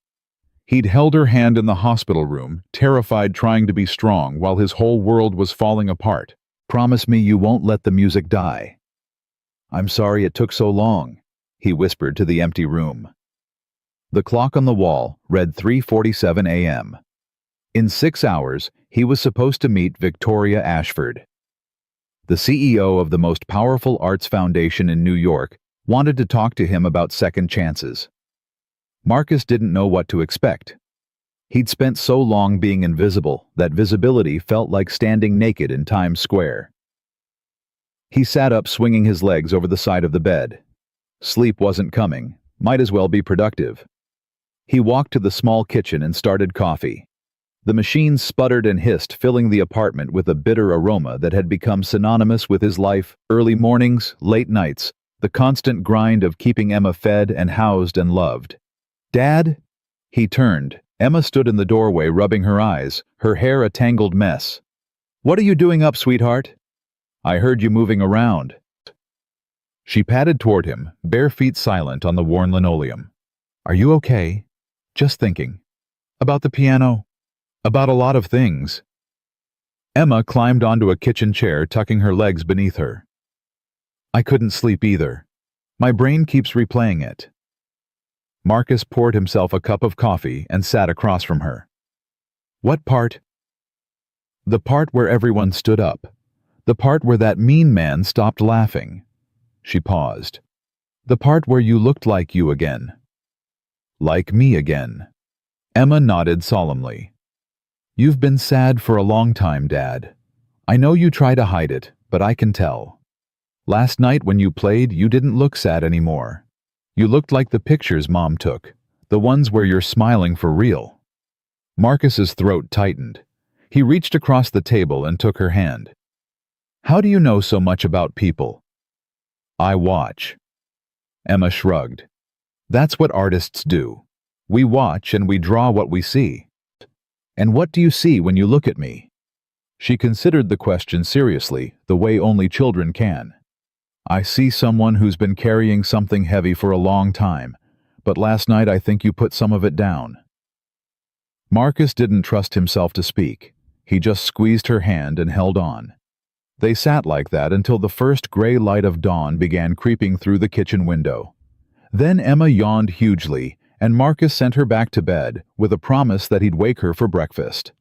He'd held her hand in the hospital room, terrified, trying to be strong while his whole world was falling apart. "Promise me you won't let the music die." "I'm sorry it took so long," he whispered to the empty room. The clock on the wall read 3:47 a.m. In 6 hours, he was supposed to meet Victoria Ashford. The CEO of the most powerful arts foundation in New York wanted to talk to him about second chances. Marcus didn't know what to expect. He'd spent so long being invisible that visibility felt like standing naked in Times Square. He sat up, swinging his legs over the side of the bed. Sleep wasn't coming. Might as well be productive. He walked to the small kitchen and started coffee. The machine sputtered and hissed, filling the apartment with a bitter aroma that had become synonymous with his life: early mornings, late nights, the constant grind of keeping Emma fed and housed and loved. "Dad?" He turned. Emma stood in the doorway, rubbing her eyes, her hair a tangled mess. "What are you doing up, sweetheart?" "I heard you moving around." She padded toward him, bare feet silent on the worn linoleum. "Are you okay?" "Just thinking. About the piano. About a lot of things." Emma climbed onto a kitchen chair, tucking her legs beneath her. "I couldn't sleep either. My brain keeps replaying it." Marcus poured himself a cup of coffee and sat across from her. "What part?" "The part where everyone stood up. The part where that mean man stopped laughing." She paused. "The part where you looked like you again." "Like me again." Emma nodded solemnly. "You've been sad for a long time, Dad. I know you try to hide it, but I can tell. Last night when you played, you didn't look sad anymore. You looked like the pictures Mom took, the ones where you're smiling for real." Marcus's throat tightened. He reached across the table and took her hand. "How do you know so much about people?" "I watch." Emma shrugged. "That's what artists do. We watch and we draw what we see." "And what do you see when you look at me?" She considered the question seriously, the way only children can. "I see someone who's been carrying something heavy for a long time, but last night I think you put some of it down." Marcus didn't trust himself to speak. He just squeezed her hand and held on. They sat like that until the first gray light of dawn began creeping through the kitchen window. Then Emma yawned hugely, and Marcus sent her back to bed with a promise that he'd wake her for breakfast.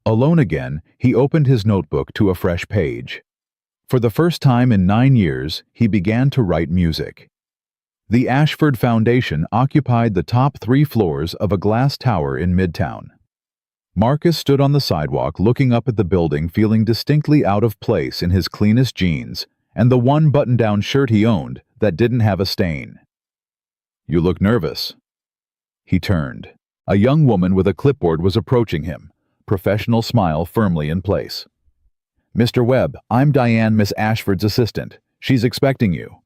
Alone again, he opened his notebook to a fresh page. For the first time in 9 years, he began to write music. The Ashford Foundation occupied the top 3 floors of a glass tower in Midtown. Marcus stood on the sidewalk looking up at the building, feeling distinctly out of place in his cleanest jeans and the one button-down shirt he owned that didn't have a stain. "You look nervous." He turned. A young woman with a clipboard was approaching him, professional smile firmly in place. "Mr. Webb, I'm Diane, Miss Ashford's assistant. She's expecting you."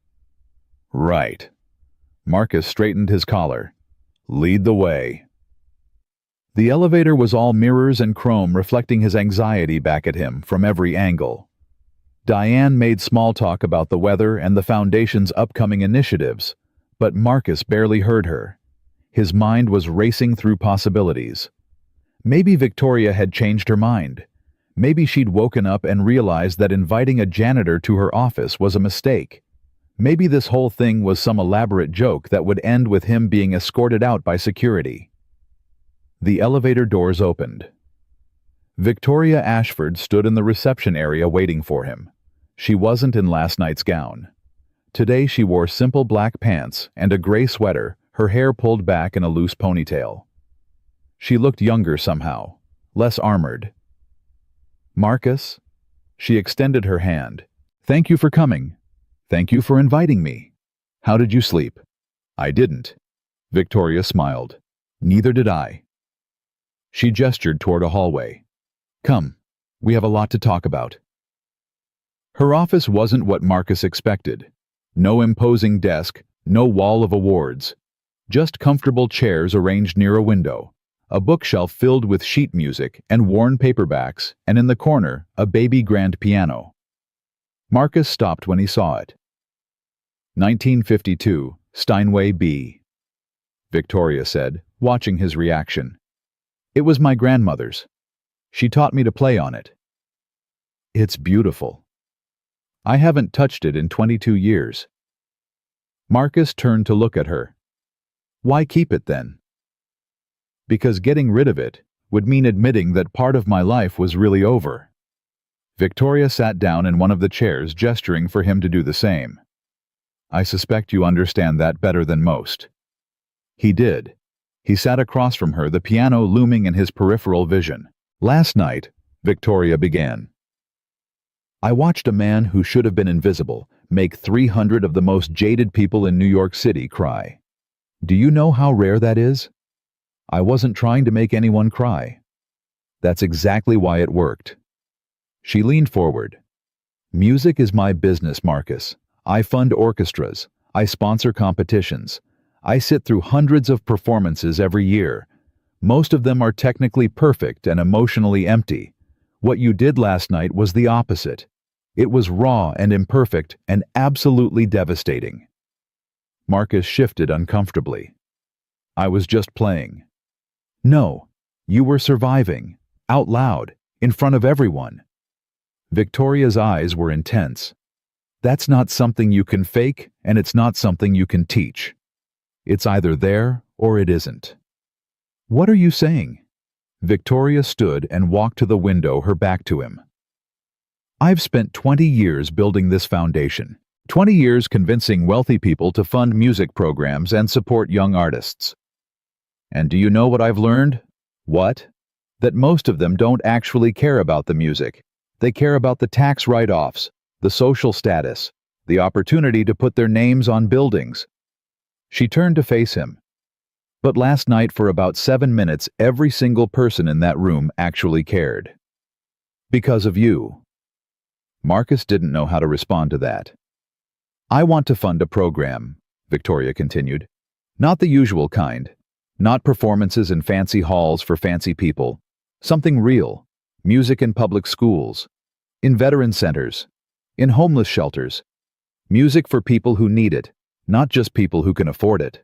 "Right." Marcus straightened his collar. "Lead the way." The elevator was all mirrors and chrome, reflecting his anxiety back at him from every angle. Diane made small talk about the weather and the Foundation's upcoming initiatives, but Marcus barely heard her. His mind was racing through possibilities. Maybe Victoria had changed her mind. Maybe she'd woken up and realized that inviting a janitor to her office was a mistake. Maybe this whole thing was some elaborate joke that would end with him being escorted out by security. The elevator doors opened. Victoria Ashford stood in the reception area waiting for him. She wasn't in last night's gown. Today she wore simple black pants and a gray sweater, her hair pulled back in a loose ponytail. She looked younger somehow, less armored. "Marcus?" She extended her hand. "Thank you for coming. Thank you for inviting me. How did you sleep?" "I didn't." Victoria smiled. "Neither did I." She gestured toward a hallway. "Come, we have a lot to talk about." Her office wasn't what Marcus expected. No imposing desk, no wall of awards. Just comfortable chairs arranged near a window, a bookshelf filled with sheet music and worn paperbacks, and in the corner, a baby grand piano. Marcus stopped when he saw it. 1952, Steinway B. Victoria said, watching his reaction. "It was my grandmother's. She taught me to play on it." "It's beautiful." "I haven't touched it in 22 years. Marcus turned to look at her. "Why keep it then?" "Because getting rid of it would mean admitting that part of my life was really over." Victoria sat down in one of the chairs, gesturing for him to do the same. "I suspect you understand that better than most." He did. He sat across from her, the piano looming in his peripheral vision. "Last night," Victoria began, "I watched a man who should have been invisible make 300 of the most jaded people in New York City cry. Do you know how rare that is? I wasn't trying to make anyone cry. That's exactly why it worked." She leaned forward. "Music is my business, Marcus. I fund orchestras. I sponsor competitions. I sit through hundreds of performances every year. Most of them are technically perfect and emotionally empty. What you did last night was the opposite. It was raw and imperfect and absolutely devastating." Marcus shifted uncomfortably. "I was just playing." "No, you were surviving, out loud, in front of everyone." Victoria's eyes were intense. "That's not something you can fake, and it's not something you can teach. It's either there or it isn't." "What are you saying?" Victoria stood and walked to the window, her back to him. "I've spent 20 years building this foundation. 20 years convincing wealthy people to fund music programs and support young artists. And do you know what I've learned? What? That most of them don't actually care about the music. They care about the tax write-offs, the social status, the opportunity to put their names on buildings." She turned to face him. "But last night for about 7 minutes, every single person in that room actually cared. Because of you." Marcus didn't know how to respond to that. "I want to fund a program," Victoria continued. "Not the usual kind. Not performances in fancy halls for fancy people. Something real. Music in public schools. In veteran centers. In homeless shelters. Music for people who need it, not just people who can afford it."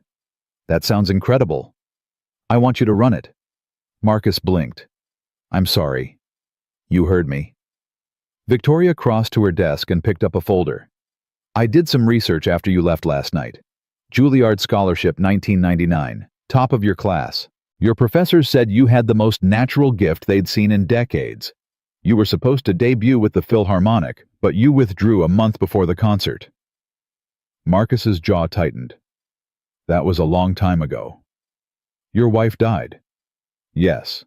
"That sounds incredible. I want you to run it." Marcus blinked. "I'm sorry." "You heard me." Victoria crossed to her desk and picked up a folder. "I did some research after you left last night. Juilliard Scholarship 1999, top of your class. Your professors said you had the most natural gift they'd seen in decades. You were supposed to debut with the Philharmonic, but you withdrew a month before the concert." Marcus's jaw tightened. "That was a long time ago." "Your wife died?" "Yes."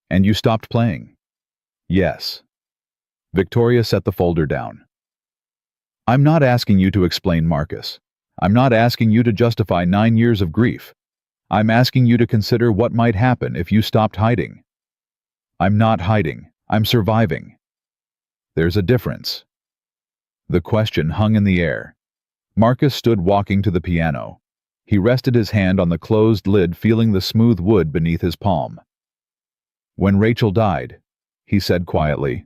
"And you stopped playing?" "Yes." Victoria set the folder down. "I'm not asking you to explain, Marcus. I'm not asking you to justify 9 years of grief. I'm asking you to consider what might happen if you stopped hiding." "I'm not hiding. I'm surviving." "There's a difference." The question hung in the air. Marcus stood walking to the piano. He rested his hand on the closed lid, feeling the smooth wood beneath his palm. "When Rachel died," he said quietly,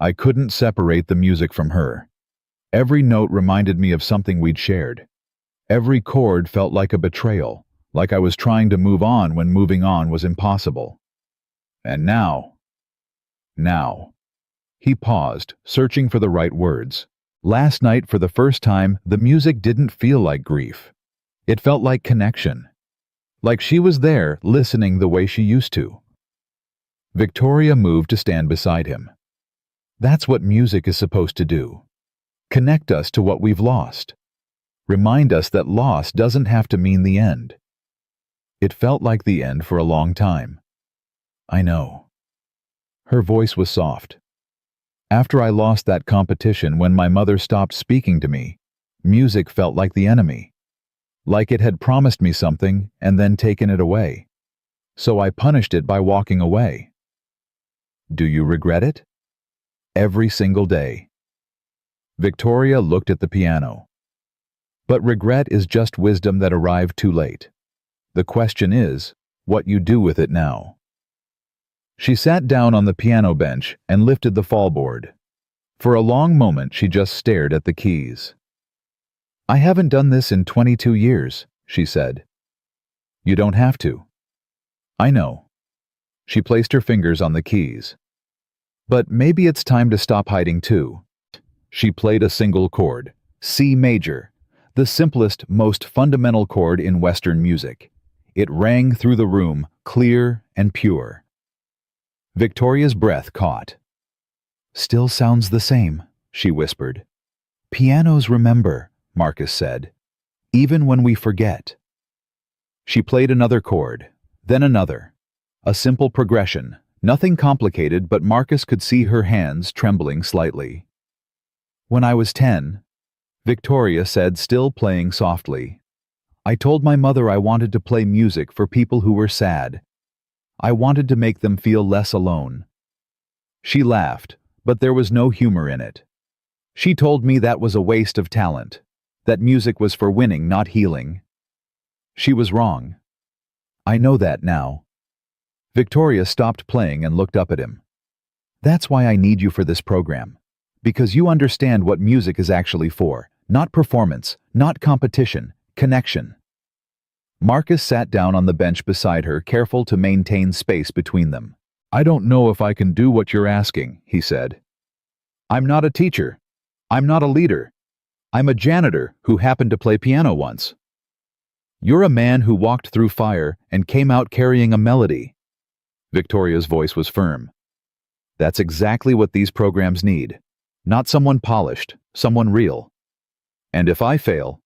"I couldn't separate the music from her. Every note reminded me of something we'd shared. Every chord felt like a betrayal, like I was trying to move on when moving on was impossible. And now." He paused, searching for the right words. Last night, for the first time, the music didn't feel like grief. It felt like connection. Like she was there, listening the way she used to. Victoria moved to stand beside him. That's what music is supposed to do. Connect us to what we've lost. Remind us that loss doesn't have to mean the end. It felt like the end for a long time. I know. Her voice was soft. After I lost that competition, when my mother stopped speaking to me, music felt like the enemy. Like it had promised me something and then taken it away. So I punished it by walking away. Do you regret it? Every single day. Victoria looked at the piano. But regret is just wisdom that arrived too late. The question is, what you do with it now. She sat down on the piano bench and lifted the fallboard. For a long moment she just stared at the keys. I haven't done this in 22 years, she said. You don't have to. I know. She placed her fingers on the keys. But maybe it's time to stop hiding too. She played a single chord, C major, the simplest, most fundamental chord in Western music. It rang through the room, clear and pure. Victoria's breath caught. Still sounds the same, she whispered. Pianos remember, Marcus said, even when we forget. She played another chord, then another. A simple progression, nothing complicated, but Marcus could see her hands trembling slightly. When I was 10, Victoria said, still playing softly, I told my mother I wanted to play music for people who were sad. I wanted to make them feel less alone. She laughed, but there was no humor in it. She told me that was a waste of talent, that music was for winning, not healing. She was wrong. I know that now. Victoria stopped playing and looked up at him. That's why I need you for this program. Because you understand what music is actually for. Not performance, not competition, connection. Marcus sat down on the bench beside her, careful to maintain space between them. I don't know if I can do what you're asking, he said. I'm not a teacher. I'm not a leader. I'm a janitor who happened to play piano once. You're a man who walked through fire and came out carrying a melody. Victoria's voice was firm. That's exactly what these programs need. Not someone polished, someone real. And if I fail,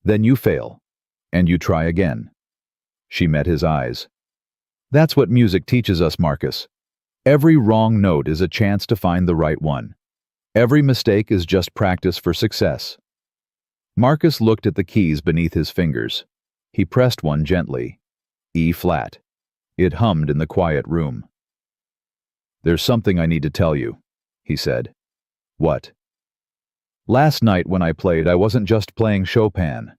then you fail. And you try again. She met his eyes. That's what music teaches us, Marcus. Every wrong note is a chance to find the right one. Every mistake is just practice for success. Marcus looked at the keys beneath his fingers. He pressed one gently. E flat. It hummed in the quiet room. There's something I need to tell you, he said. What? Last night when I played, I wasn't just playing Chopin.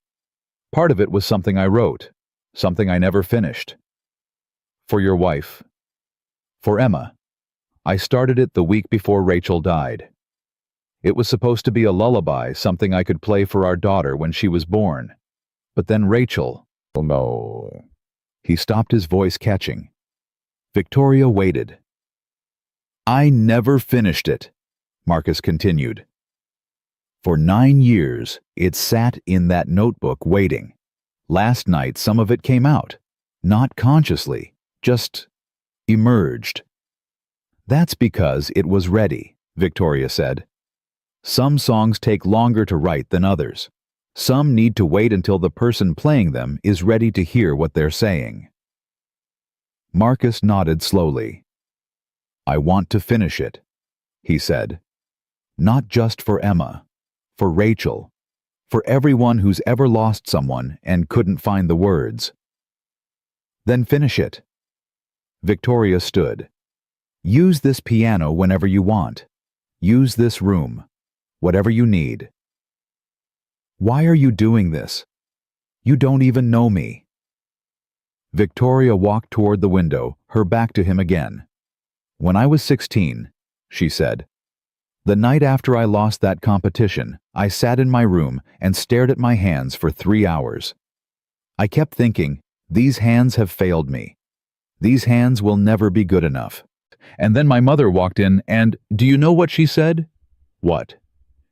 Part of it was something I wrote, something I never finished. For your wife. For Emma. I started it the week before Rachel died. It was supposed to be a lullaby, something I could play for our daughter when she was born. But then Rachel... Oh no. He stopped, his voice catching. Victoria waited. I never finished it, Marcus continued. For 9 years, it sat in that notebook waiting. Last night, some of it came out. Not consciously, just emerged. That's because it was ready, Victoria said. Some songs take longer to write than others. Some need to wait until the person playing them is ready to hear what they're saying. Marcus nodded slowly. I want to finish it, he said. Not just for Emma. For Rachel, for everyone who's ever lost someone and couldn't find the words. Then finish it. Victoria stood. Use this piano whenever you want. Use this room, whatever you need. Why are you doing this? You don't even know me. Victoria walked toward the window, her back to him again. When I was 16, she said. The night after I lost that competition, I sat in my room and stared at my hands for 3 hours. I kept thinking, these hands have failed me. These hands will never be good enough. And then my mother walked in and, do you know what she said? What?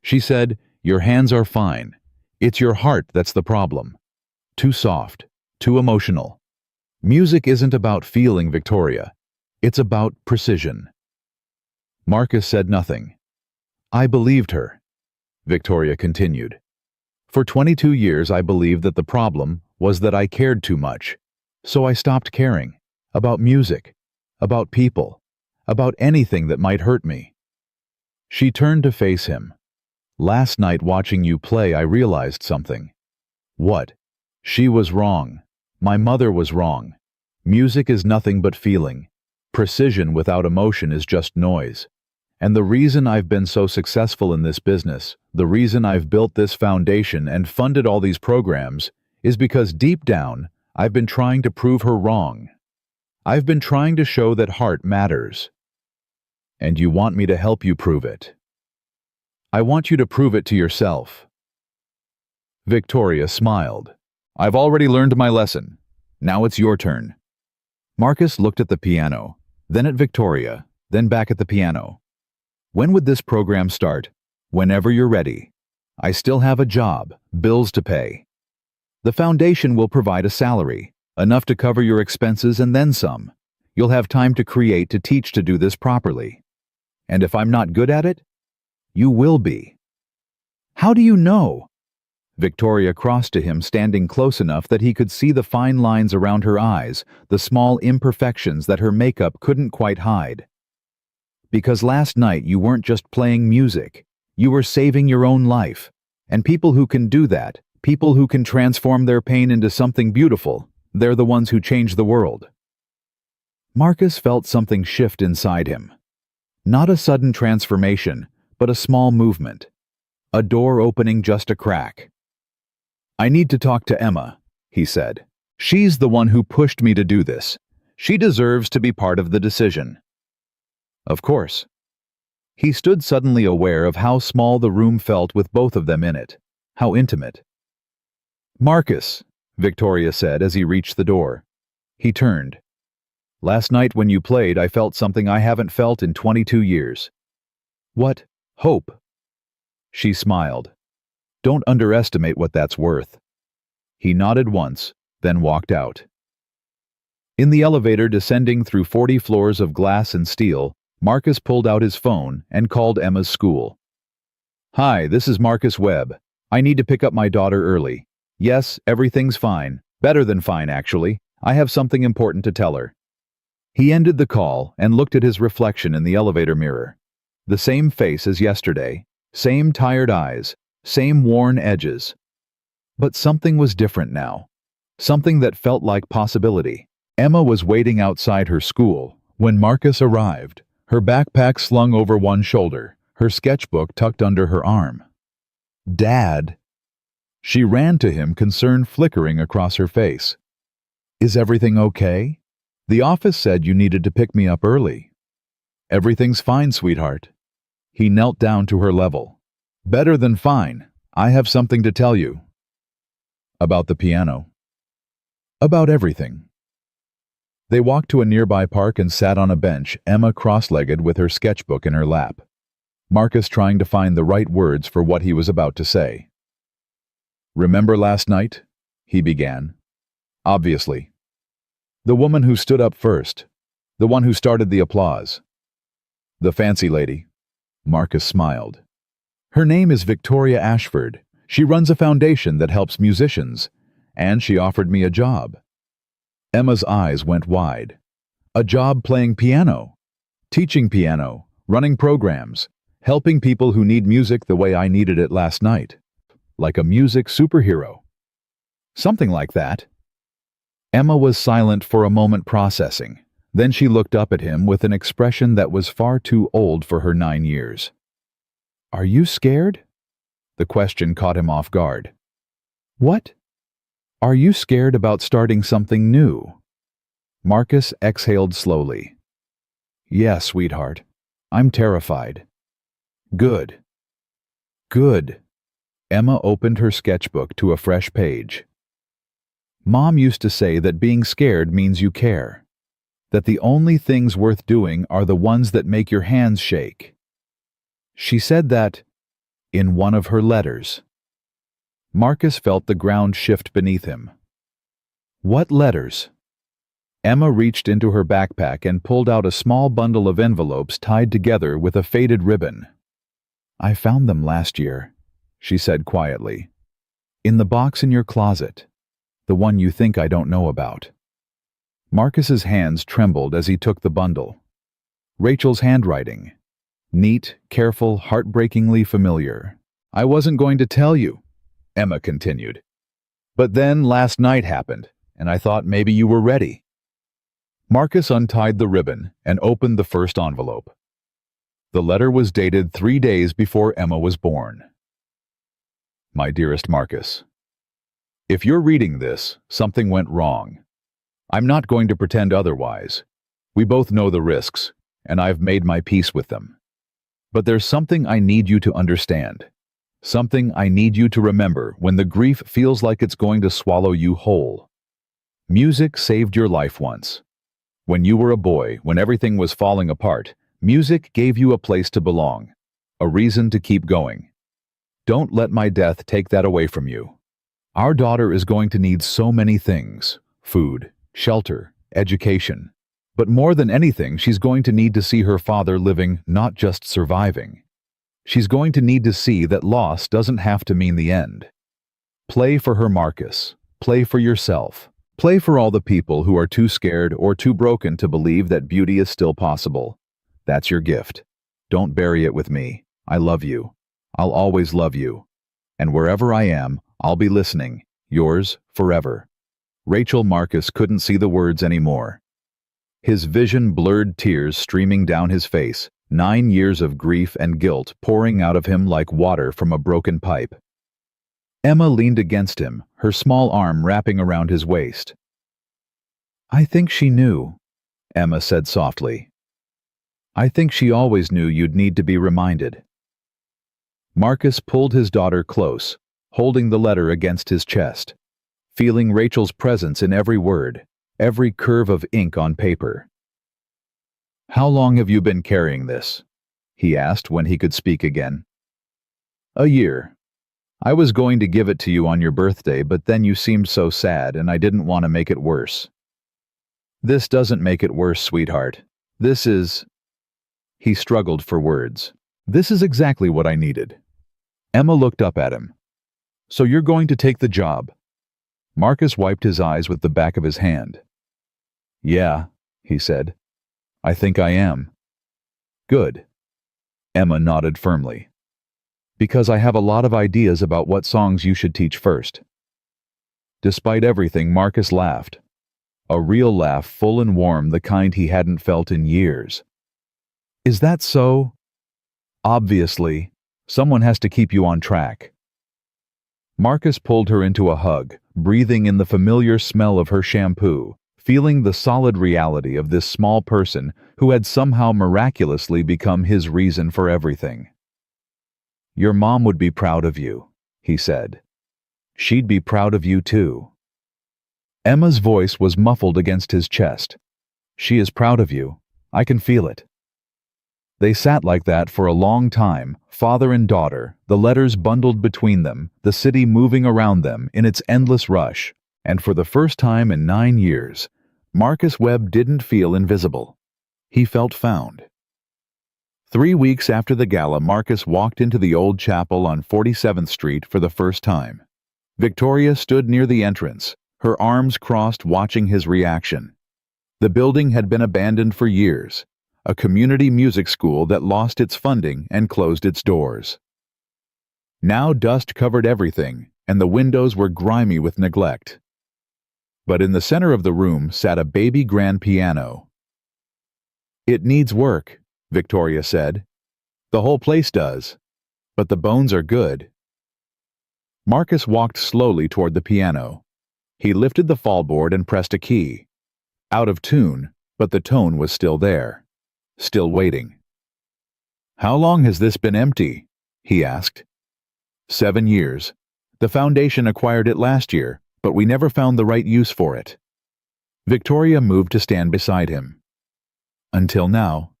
She said, "Your hands are fine. It's your heart that's the problem. Too soft, too emotional. Music isn't about feeling, Victoria. It's about precision." Marcus said nothing. "I believed her," Victoria continued. "For 22 years I believed that the problem was that I cared too much. So I stopped caring. About music. About people. About anything that might hurt me." She turned to face him. "Last night watching you play I realized something." "What?" "She was wrong. My mother was wrong. Music is nothing but feeling. Precision without emotion is just noise. And the reason I've been so successful in this business, the reason I've built this foundation and funded all these programs, is because deep down, I've been trying to prove her wrong. I've been trying to show that heart matters. And you want me to help you prove it. I want you to prove it to yourself." Victoria smiled. "I've already learned my lesson. Now it's your turn." Marcus looked at the piano, then at Victoria, then back at the piano. "When would this program start?" "Whenever you're ready. I still have a job, bills to pay. The foundation will provide a salary, enough to cover your expenses and then some. You'll have time to create, to teach, to do this properly. And if I'm not good at it, you will be." "How do you know?" Victoria crossed to him, standing close enough that he could see the fine lines around her eyes, the small imperfections that her makeup couldn't quite hide. "Because last night you weren't just playing music. You were saving your own life. And people who can do that, people who can transform their pain into something beautiful, they're the ones who change the world." Marcus felt something shift inside him. Not a sudden transformation, but a small movement. A door opening just a crack. "I need to talk to Emma," he said. "She's the one who pushed me to do this. She deserves to be part of the decision." "Of course." He stood suddenly aware of how small the room felt with both of them in it. How intimate. "Marcus," Victoria said as he reached the door. He turned. "Last night when you played, I felt something I haven't felt in 22 years. "What?" "Hope." She smiled. "Don't underestimate what that's worth." He nodded once, then walked out. In the elevator descending through 40 floors of glass and steel, Marcus pulled out his phone and called Emma's school. "Hi, this is Marcus Webb. I need to pick up my daughter early. Yes, everything's fine. Better than fine, actually. I have something important to tell her." He ended the call and looked at his reflection in the elevator mirror. The same face as yesterday, same tired eyes, same worn edges. But something was different now. Something that felt like possibility. Emma was waiting outside her school when Marcus arrived, her backpack slung over one shoulder, her sketchbook tucked under her arm. "Dad!" She ran to him, concern flickering across her face. "Is everything okay? The office said you needed to pick me up early." "Everything's fine, sweetheart." He knelt down to her level. "Better than fine. I have something to tell you." "About the piano." "About everything." They walked to a nearby park and sat on a bench, Emma cross-legged with her sketchbook in her lap. Marcus trying to find the right words for what he was about to say. "Remember last night?" he began. "Obviously. The woman who stood up first. The one who started the applause. The fancy lady." Marcus smiled. "Her name is Victoria Ashford. She runs a foundation that helps musicians. And she offered me a job." Emma's eyes went wide. "A job playing piano, teaching piano, running programs, helping people who need music the way I needed it last night. Like a music superhero." "Something like that." Emma was silent for a moment, processing. Then she looked up at him with an expression that was far too old for her 9 years. "Are you scared?" The question caught him off guard. "What?" "Are you scared about starting something new?" Marcus exhaled slowly. "Yes, sweetheart. I'm terrified." "Good. Good." Emma opened her sketchbook to a fresh page. "Mom used to say that being scared means you care. That the only things worth doing are the ones that make your hands shake. She said that..." In one of her letters. Marcus felt the ground shift beneath him. What letters? Emma reached into her backpack and pulled out a small bundle of envelopes tied together with a faded ribbon. I found them last year, she said quietly. In the box in your closet, the one you think I don't know about. Marcus's hands trembled as he took the bundle. Rachel's handwriting. Neat, careful, heartbreakingly familiar. I wasn't going to tell you, Emma continued. But then last night happened, and I thought maybe you were ready. Marcus untied the ribbon and opened the first envelope. The letter was dated 3 days before Emma was born. My dearest Marcus, if you're reading this, something went wrong. I'm not going to pretend otherwise. We both know the risks, and I've made my peace with them. But there's something I need you to understand. Something I need you to remember when the grief feels like it's going to swallow you whole. Music saved your life once. When you were a boy, when everything was falling apart, music gave you a place to belong, a reason to keep going. Don't let my death take that away from you. Our daughter is going to need so many things: food, shelter, education. But more than anything, she's going to need to see her father living, not just surviving. She's going to need to see that loss doesn't have to mean the end. Play for her, Marcus. Play for yourself. Play for all the people who are too scared or too broken to believe that beauty is still possible. That's your gift. Don't bury it with me. I love you. I'll always love you. And wherever I am, I'll be listening. Yours, forever. Rachel. Marcus couldn't see the words anymore. His vision blurred, tears streaming down his face, 9 years of grief and guilt pouring out of him like water from a broken pipe. Emma leaned against him, her small arm wrapping around his waist. I think she knew, Emma said softly. I think she always knew you'd need to be reminded. Marcus pulled his daughter close, holding the letter against his chest, feeling Rachel's presence in every word, every curve of ink on paper. How long have you been carrying this? He asked when he could speak again. A year. I was going to give it to you on your birthday, but then you seemed so sad and I didn't want to make it worse. This doesn't make it worse, sweetheart. This is... He struggled for words. This is exactly what I needed. Emma looked up at him. So you're going to take the job? Marcus wiped his eyes with the back of his hand. Yeah, he said. I think I am. Good. Emma nodded firmly. Because I have a lot of ideas about what songs you should teach first. Despite everything, Marcus laughed. A real laugh, full and warm, the kind he hadn't felt in years. Is that so? Obviously, someone has to keep you on track. Marcus pulled her into a hug, breathing in the familiar smell of her shampoo, feeling the solid reality of this small person who had somehow miraculously become his reason for everything. Your mom would be proud of you, he said. She'd be proud of you too. Emma's voice was muffled against his chest. She is proud of you. I can feel it. They sat like that for a long time, father and daughter, the letters bundled between them, the city moving around them in its endless rush, and for the first time in 9 years, Marcus Webb didn't feel invisible. He felt found. 3 weeks after the gala, Marcus walked into the old chapel on 47th Street for the first time. Victoria stood near the entrance, her arms crossed, watching his reaction. The building had been abandoned for years, a community music school that lost its funding and closed its doors. Now dust covered everything, and the windows were grimy with neglect. But in the center of the room sat a baby grand piano. It needs work, Victoria said. The whole place does, but the bones are good. Marcus walked slowly toward the piano. He lifted the fallboard and pressed a key. Out of tune, but the tone was still there, still waiting. How long has this been empty? He asked. 7 years. The foundation acquired it last year, but we never found the right use for it. Victoria moved to stand beside him. Until now.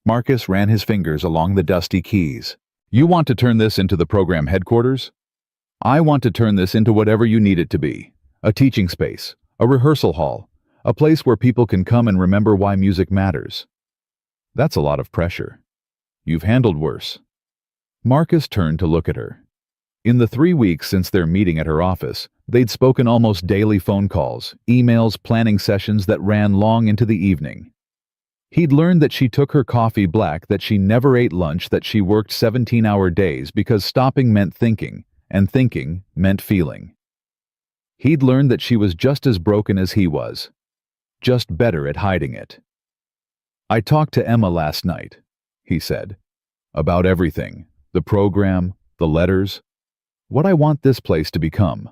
Marcus ran his fingers along the dusty keys. You want to turn this into the program headquarters? I want to turn this into whatever you need it to be. A teaching space, a rehearsal hall, a place where people can come and remember why music matters. That's a lot of pressure. You've handled worse. Marcus turned to look at her. In the 3 weeks since their meeting at her office, they'd spoken almost daily phone calls, emails, planning sessions that ran long into the evening. He'd learned that she took her coffee black, that she never ate lunch, that she worked 17-hour days because stopping meant thinking, and thinking meant feeling. He'd learned that she was just as broken as he was, just better at hiding it. I talked to Emma last night, he said, about everything, the program, the letters, what I want this place to become.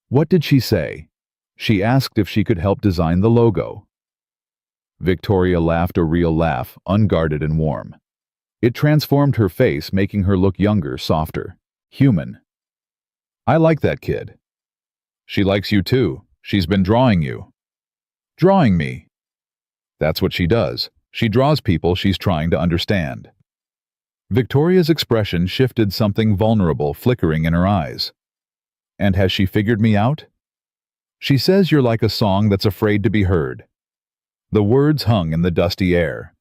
What did she say? She asked if she could help design the logo. Victoria laughed a real laugh, unguarded and warm. It transformed her face, making her look younger, softer, human. I like that kid. She likes you too. She's been drawing you. Drawing me. That's what she does. She draws people she's trying to understand. Victoria's expression shifted, something vulnerable flickering in her eyes. And has she figured me out? She says you're like a song that's afraid to be heard. The words hung in the dusty air.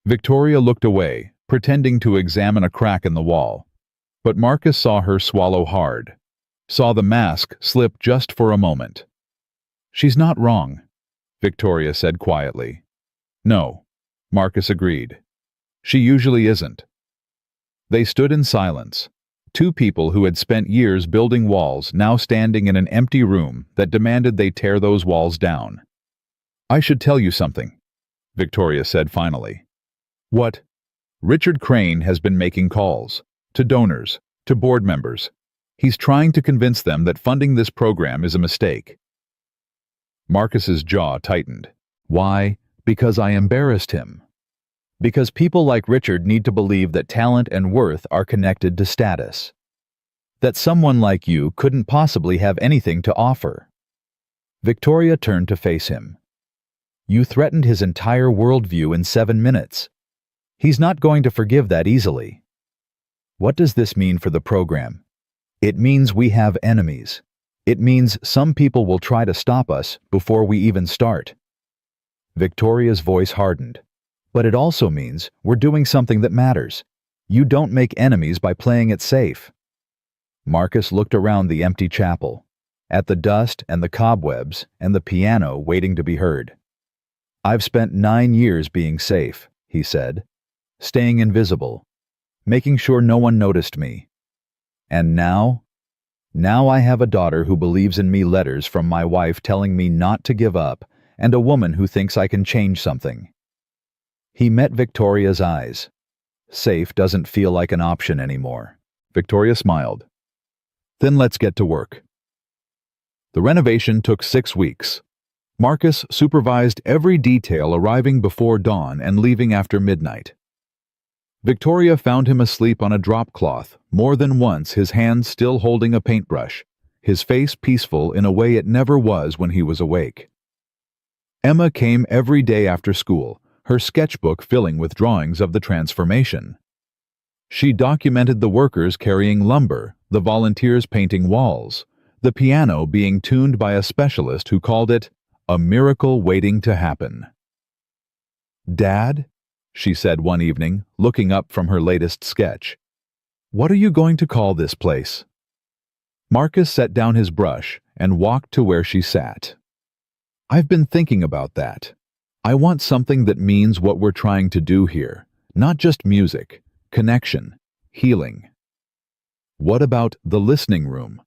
Victoria looked away, pretending to examine a crack in the wall. But Marcus saw her swallow hard, saw the mask slip just for a moment. She's not wrong, Victoria said quietly. No, Marcus agreed. She usually isn't. They stood in silence, two people who had spent years building walls now standing in an empty room that demanded they tear those walls down. I should tell you something, Victoria said finally. What? Richard Crane has been making calls, to donors, to board members. He's trying to convince them that funding this program is a mistake. Marcus's jaw tightened. Why? Because I embarrassed him. Because people like Richard need to believe that talent and worth are connected to status. That someone like you couldn't possibly have anything to offer. Victoria turned to face him. You threatened his entire worldview in 7 minutes. He's not going to forgive that easily. What does this mean for the program? It means we have enemies. It means some people will try to stop us before we even start. Victoria's voice hardened. But it also means we're doing something that matters. You don't make enemies by playing it safe. Marcus looked around the empty chapel, at the dust and the cobwebs and the piano waiting to be heard. I've spent 9 years being safe, he said, staying invisible, making sure no one noticed me. And now I have a daughter who believes in me, letters from my wife telling me not to give up, and a woman who thinks I can change something. He met Victoria's eyes. Safe doesn't feel like an option anymore. Victoria smiled. Then let's get to work. The renovation took 6 weeks. Marcus supervised every detail, arriving before dawn and leaving after midnight. Victoria found him asleep on a drop cloth, more than once, his hand still holding a paintbrush, his face peaceful in a way it never was when he was awake. Emma came every day after school, her sketchbook filling with drawings of the transformation. She documented the workers carrying lumber, the volunteers painting walls, the piano being tuned by a specialist who called it a miracle waiting to happen. Dad, she said one evening, looking up from her latest sketch, what are you going to call this place? Marcus set down his brush and walked to where she sat. I've been thinking about that. I want something that means what we're trying to do here, not just music, connection, healing. What about the listening room?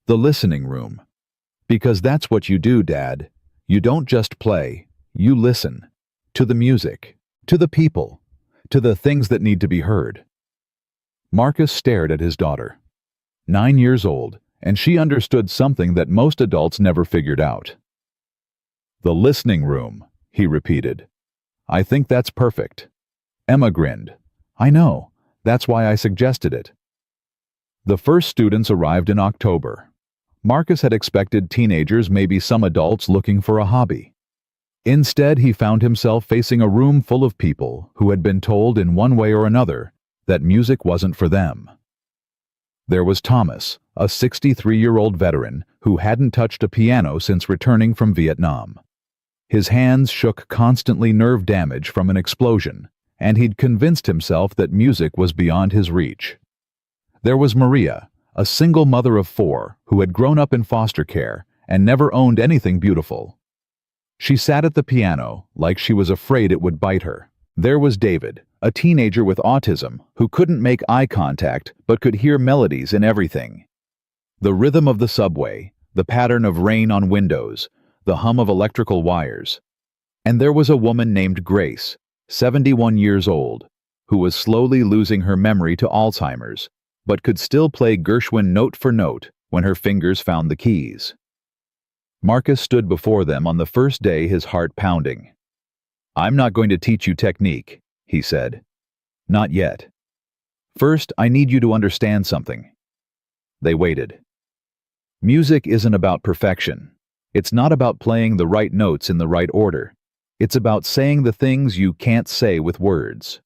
The listening room. Because that's what you do, Dad. You don't just play, you listen. To the music, to the people, to the things that need to be heard. Marcus stared at his daughter. 9 years old, and she understood something that most adults never figured out. The listening room, he repeated. I think that's perfect. Emma grinned. I know. That's why I suggested it. The first students arrived in October. Marcus had expected teenagers, maybe some adults looking for a hobby. Instead, he found himself facing a room full of people who had been told in one way or another that music wasn't for them. There was Thomas, a 63-year-old veteran who hadn't touched a piano since returning from Vietnam. His hands shook constantly, nerve damage from an explosion, and he'd convinced himself that music was beyond his reach. There was Maria, a single mother of 4 who had grown up in foster care and never owned anything beautiful. She sat at the piano like she was afraid it would bite her. There was David, a teenager with autism who couldn't make eye contact but could hear melodies in everything. The rhythm of the subway, the pattern of rain on windows, the hum of electrical wires. And there was a woman named Grace, 71 years old, who was slowly losing her memory to Alzheimer's, but could still play Gershwin note for note when her fingers found the keys. Marcus stood before them on the first day, his heart pounding. "I'm not going to teach you technique," he said. "Not yet. First, I need you to understand something." They waited. Music isn't about perfection. It's not about playing the right notes in the right order. It's about saying the things you can't say with words.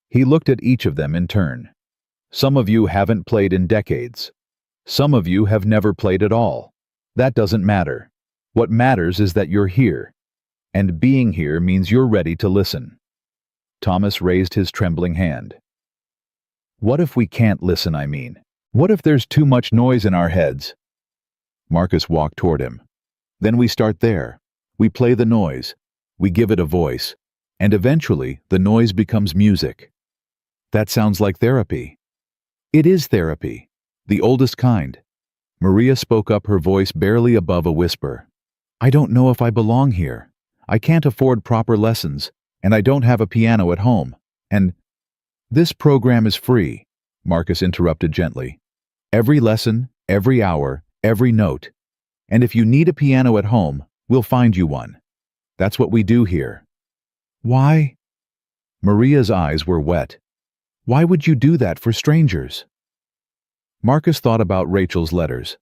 He looked at each of them in turn. Some of you haven't played in decades. Some of you have never played at all. That doesn't matter. What matters is that you're here. And being here means you're ready to listen. Thomas raised his trembling hand. "What if we can't listen, I mean? What if there's too much noise in our heads?" Marcus walked toward him. "Then we start there. We play the noise. We give it a voice. And eventually, the noise becomes music." "That sounds like therapy." "It is therapy. The oldest kind." Maria spoke up, her voice barely above a whisper. "I don't know if I belong here. I can't afford proper lessons, and I don't have a piano at home. And—" "This program is free," Marcus interrupted gently. "Every lesson, every hour, every note. And if you need a piano at home, we'll find you one. That's what we do here." "Why?" Maria's eyes were wet. "Why would you do that for strangers?" Marcus thought about Rachel's letters,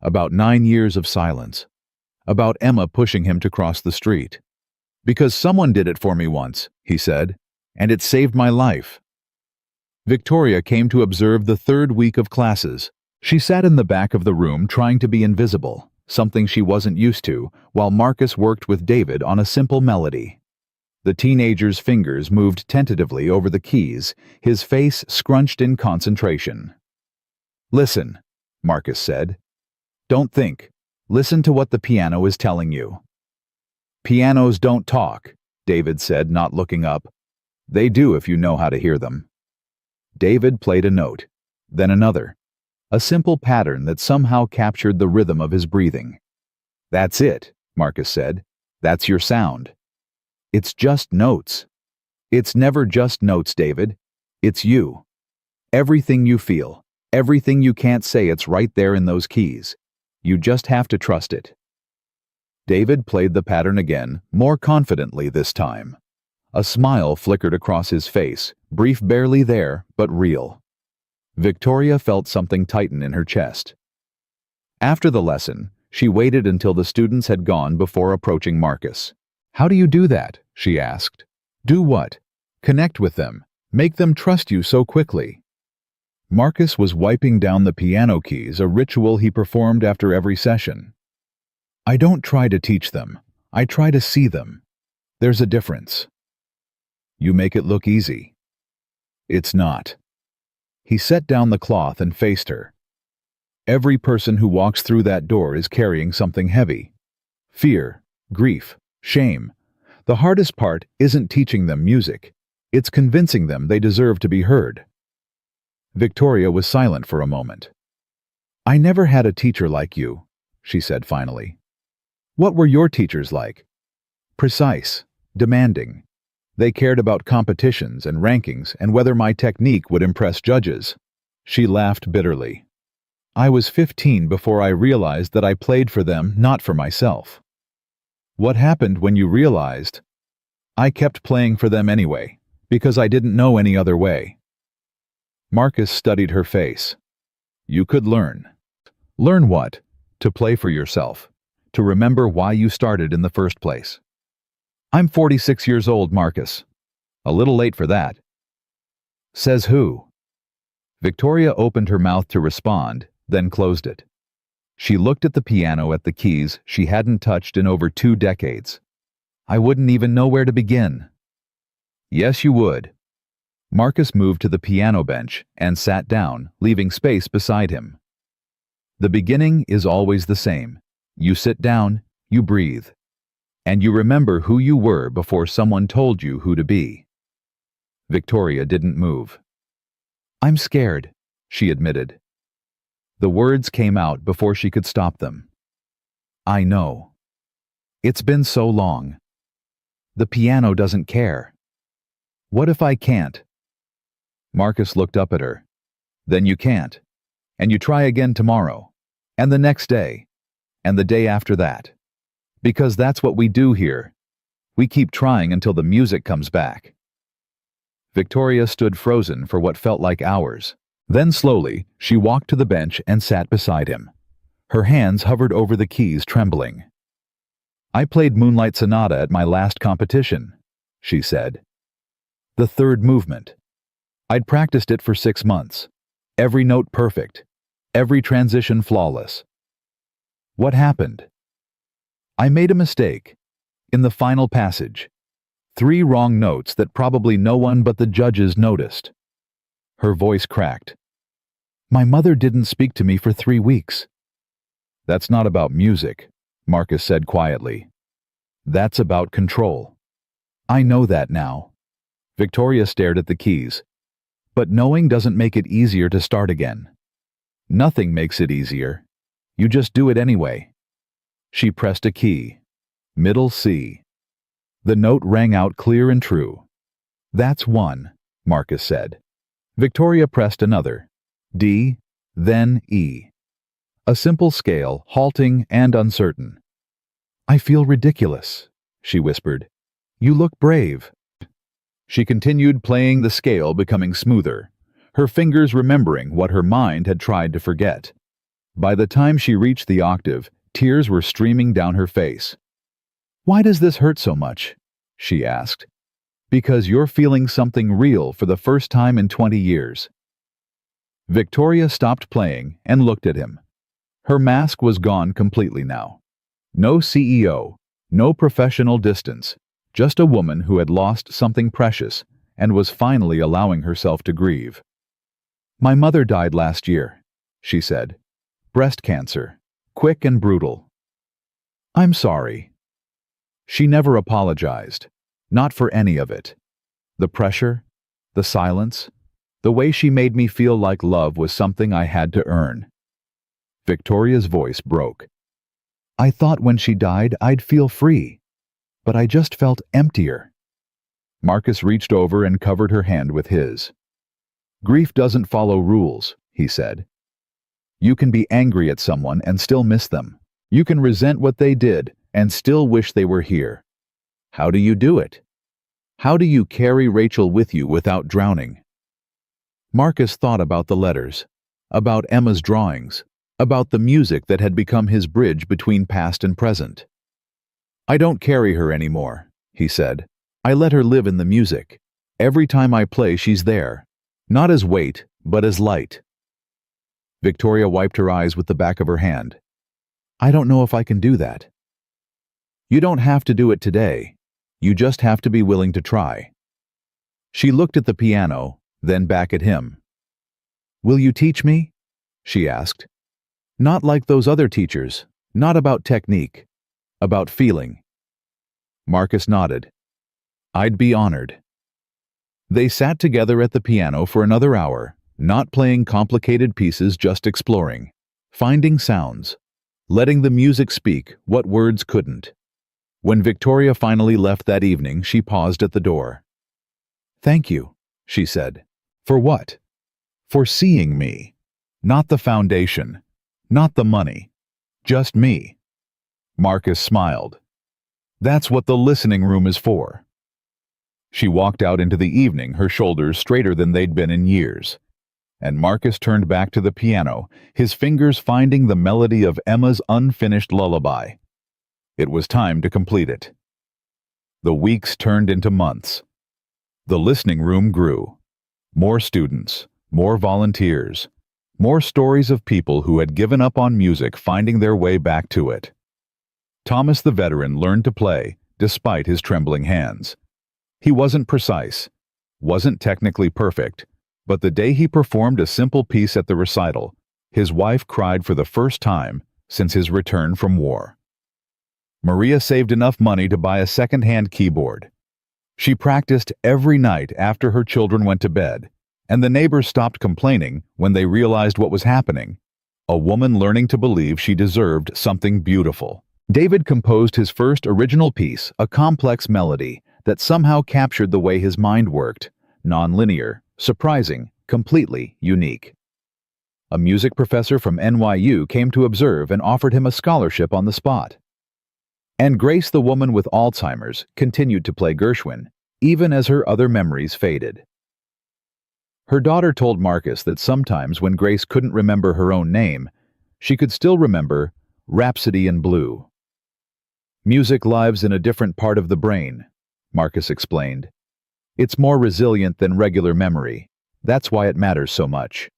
about 9 years of silence, about Emma pushing him to cross the street. "Because someone did it for me once," he said, "and it saved my life." Victoria came to observe the 3rd week of classes. She sat in the back of the room trying to be invisible, something she wasn't used to, while Marcus worked with David on a simple melody. The teenager's fingers moved tentatively over the keys, his face scrunched in concentration. "Listen," Marcus said. "Don't think. Listen to what the piano is telling you." "Pianos don't talk," David said, not looking up. "They do if you know how to hear them." David played a note, then another, a simple pattern that somehow captured the rhythm of his breathing. "That's it," Marcus said. "That's your sound." "It's just notes." "It's never just notes, David. It's you. Everything you feel, everything you can't say, it's right there in those keys. You just have to trust it." David played the pattern again, more confidently this time. A smile flickered across his face, brief, barely there, but real. Victoria felt something tighten in her chest. After the lesson, she waited until the students had gone before approaching Marcus. "How do you do that?" she asked. "Do what? Connect with them. Make them trust you so quickly." Marcus was wiping down the piano keys, a ritual he performed after every session. "I don't try to teach them. I try to see them. There's a difference." "You make it look easy." "It's not." He set down the cloth and faced her. "Every person who walks through that door is carrying something heavy. Fear, grief, shame. The hardest part isn't teaching them music. It's convincing them they deserve to be heard." Victoria was silent for a moment. "I never had a teacher like you," she said finally. "What were your teachers like?" "Precise, demanding. They cared about competitions and rankings and whether my technique would impress judges." She laughed bitterly. "I was 15 before I realized that I played for them, not for myself." "What happened when you realized?" "I kept playing for them anyway, because I didn't know any other way." Marcus studied her face. "You could learn." "Learn what?" "To play for yourself. To remember why you started in the first place." "I'm 46 years old, Marcus." "A little late for that." Says who? Victoria opened her mouth to respond, then closed it. She looked at the piano at the keys she hadn't touched in over 2 decades. I wouldn't even know where to begin. Yes, you would. Marcus moved to the piano bench and sat down, leaving space beside him. The beginning is always the same. You sit down, you breathe, and you remember who you were before someone told you who to be. Victoria didn't move. I'm scared, she admitted. The words came out before she could stop them. I know. It's been so long. The piano doesn't care. What if I can't? Marcus looked up at her. Then you can't. And you try again tomorrow. And the next day. And the day after that. Because that's what we do here. We keep trying until the music comes back. Victoria stood frozen for what felt like hours. Then slowly, she walked to the bench and sat beside him. Her hands hovered over the keys, trembling. I played Moonlight Sonata at my last competition, she said. The third movement. I'd practiced it for 6 months. Every note perfect. Every transition flawless. What happened? I made a mistake. In the final passage. 3 wrong notes that probably no one but the judges noticed. Her voice cracked. My mother didn't speak to me for 3 weeks. That's not about music, Marcus said quietly. That's about control. I know that now. Victoria stared at the keys. But knowing doesn't make it easier to start again. Nothing makes it easier. You just do it anyway. She pressed a key. Middle C. The note rang out clear and true. That's 1, Marcus said. Victoria pressed another. D, then E. A simple scale, halting and uncertain. I feel ridiculous, she whispered. You look brave. She continued playing the scale, becoming smoother, her fingers remembering what her mind had tried to forget. By the time she reached the octave, tears were streaming down her face. Why does this hurt so much? She asked. Because you're feeling something real for the first time in 20 years. Victoria stopped playing and looked at him. Her mask was gone completely now. No CEO, no professional distance, just a woman who had lost something precious and was finally allowing herself to grieve. My mother died last year, she said. Breast cancer, quick and brutal. I'm sorry. She never apologized, not for any of it. The pressure, the silence, the way she made me feel like love was something I had to earn. Victoria's voice broke. I thought when she died I'd feel free, but I just felt emptier. Marcus reached over and covered her hand with his. Grief doesn't follow rules, he said. You can be angry at someone and still miss them. You can resent what they did and still wish they were here. How do you do it? How do you carry Rachel with you without drowning? Marcus thought about the letters, about Emma's drawings, about the music that had become his bridge between past and present. I don't carry her anymore, he said. I let her live in the music. Every time I play, she's there. Not as weight, but as light. Victoria wiped her eyes with the back of her hand. I don't know if I can do that. You don't have to do it today. You just have to be willing to try. She looked at the piano, then back at him. Will you teach me? She asked. Not like those other teachers, not about technique, about feeling. Marcus nodded. I'd be honored. They sat together at the piano for another hour, not playing complicated pieces, just exploring, finding sounds, letting the music speak what words couldn't. When Victoria finally left that evening, she paused at the door. Thank you, she said. For what? For seeing me. Not the foundation. Not the money. Just me. Marcus smiled. That's what the listening room is for. She walked out into the evening, her shoulders straighter than they'd been in years. And Marcus turned back to the piano, his fingers finding the melody of Emma's unfinished lullaby. It was time to complete it. The weeks turned into months. The listening room grew. More students, more volunteers, more stories of people who had given up on music finding their way back to it. Thomas the veteran learned to play, despite his trembling hands. He wasn't precise, wasn't technically perfect, but the day he performed a simple piece at the recital, his wife cried for the first time since his return from war. Maria saved enough money to buy a second-hand keyboard. She practiced every night after her children went to bed, and the neighbors stopped complaining when they realized what was happening. A woman learning to believe she deserved something beautiful. David composed his first original piece, a complex melody that somehow captured the way his mind worked, non-linear, surprising, completely unique. A music professor from NYU came to observe and offered him a scholarship on the spot. And Grace, the woman with Alzheimer's, continued to play Gershwin, even as her other memories faded. Her daughter told Marcus that sometimes when Grace couldn't remember her own name, she could still remember Rhapsody in Blue. Music lives in a different part of the brain, Marcus explained. It's more resilient than regular memory. That's why it matters so much.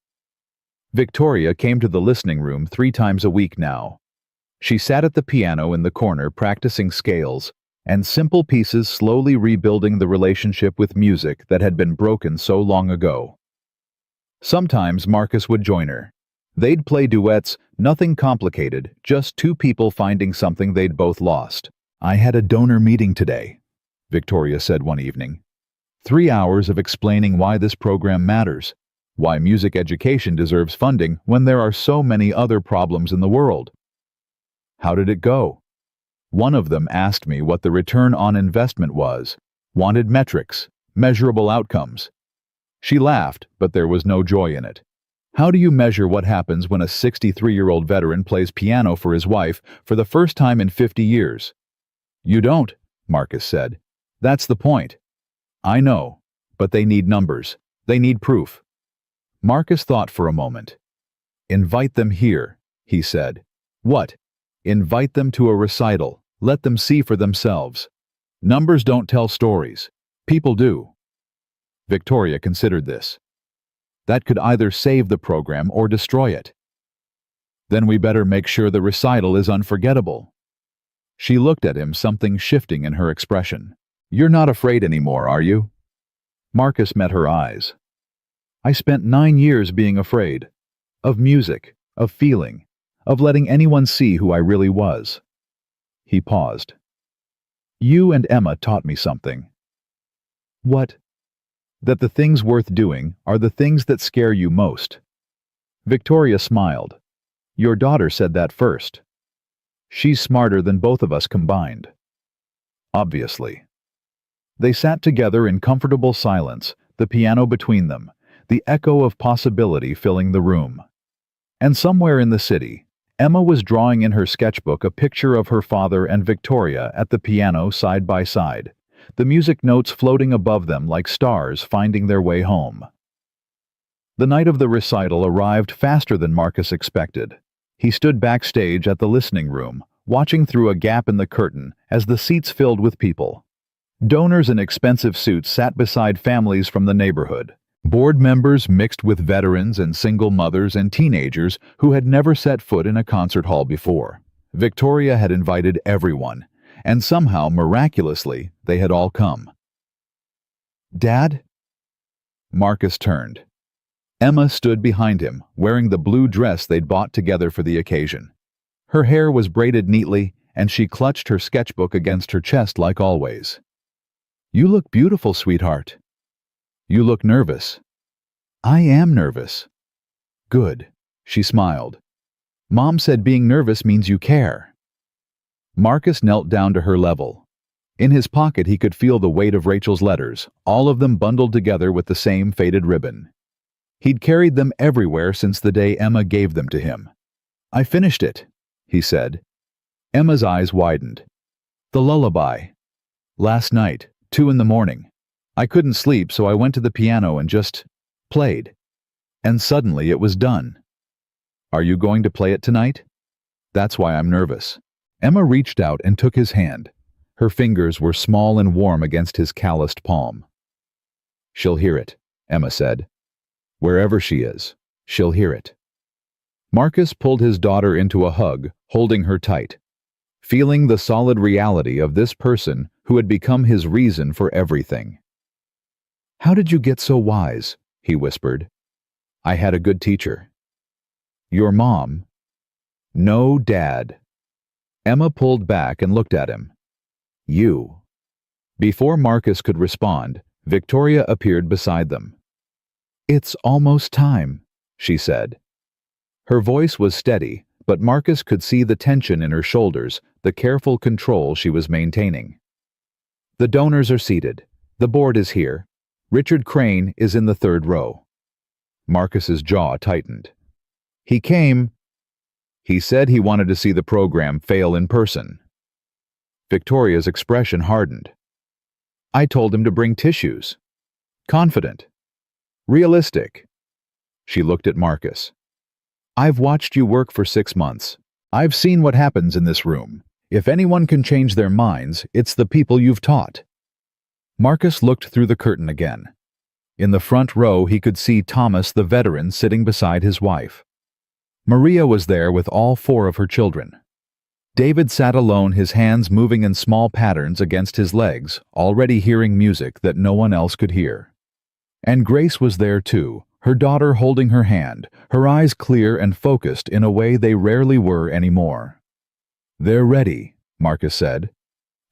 Victoria came to the listening room 3 times a week now. She sat at the piano in the corner practicing scales and simple pieces, slowly rebuilding the relationship with music that had been broken so long ago. Sometimes Marcus would join her. They'd play duets, nothing complicated, just 2 people finding something they'd both lost. "I had a donor meeting today," Victoria said one evening. 3 hours of explaining why this program matters, why music education deserves funding when there are so many other problems in the world. How did it go? One of them asked me what the return on investment was, wanted metrics, measurable outcomes. She laughed, but there was no joy in it. How do you measure what happens when a 63-year-old veteran plays piano for his wife for the first time in 50 years? You don't, Marcus said. That's the point. I know, but they need numbers. They need proof. Marcus thought for a moment. Invite them here, he said. What? Invite them to a recital. Let them see for themselves. Numbers don't tell stories. People do. Victoria considered this. That could either save the program or destroy it. Then we better make sure the recital is unforgettable. She looked at him, something shifting in her expression. You're not afraid anymore, are you? Marcus met her eyes. I spent 9 years being afraid. Of music, of feeling, of letting anyone see who I really was. He paused. You and Emma taught me something. What? That the things worth doing are the things that scare you most. Victoria smiled. Your daughter said that first. She's smarter than both of us combined. Obviously. They sat together in comfortable silence, the piano between them, the echo of possibility filling the room. And somewhere in the city, Emma was drawing in her sketchbook a picture of her father and Victoria at the piano side by side, the music notes floating above them like stars finding their way home. The night of the recital arrived faster than Marcus expected. He stood backstage at the listening room, watching through a gap in the curtain as the seats filled with people. Donors in expensive suits sat beside families from the neighborhood. Board members mixed with veterans and single mothers and teenagers who had never set foot in a concert hall before. Victoria had invited everyone, and somehow, miraculously, they had all come. Dad? Marcus turned. Emma stood behind him, wearing the blue dress they'd bought together for the occasion. Her hair was braided neatly, and she clutched her sketchbook against her chest like always. You look beautiful, sweetheart. You look nervous. I am nervous. Good, she smiled. Mom said being nervous means you care. Marcus knelt down to her level. In his pocket he could feel the weight of Rachel's letters, all of them bundled together with the same faded ribbon. He'd carried them everywhere since the day Emma gave them to him. I finished it, he said. Emma's eyes widened. The lullaby. Last night, 2 a.m. I couldn't sleep, so I went to the piano and just played. And suddenly it was done. Are you going to play it tonight? That's why I'm nervous. Emma reached out and took his hand. Her fingers were small and warm against his calloused palm. She'll hear it, Emma said. "Wherever she is, she'll hear it." Marcus pulled his daughter into a hug, holding her tight, feeling the solid reality of this person who had become his reason for everything. "How did you get so wise?" he whispered. "I had a good teacher." "Your mom?" "No, Dad." Emma pulled back and looked at him. "You." Before Marcus could respond, Victoria appeared beside them. "It's almost time," she said. Her voice was steady, but Marcus could see the tension in her shoulders, the careful control she was maintaining. "The donors are seated. The board is here. Richard Crane is in the third row." Marcus's jaw tightened. "He came. He said he wanted to see the program fail in person." Victoria's expression hardened. "I told him to bring tissues. Confident. Realistic." She looked at Marcus. "I've watched you work for 6 months. I've seen what happens in this room. If anyone can change their minds, it's the people you've taught." Marcus looked through the curtain again. In the front row he could see Thomas the veteran sitting beside his wife. Maria was there with all 4 of her children. David sat alone, his hands moving in small patterns against his legs, already hearing music that no one else could hear. And Grace was there too, her daughter holding her hand, her eyes clear and focused in a way they rarely were anymore. "They're ready," Marcus said.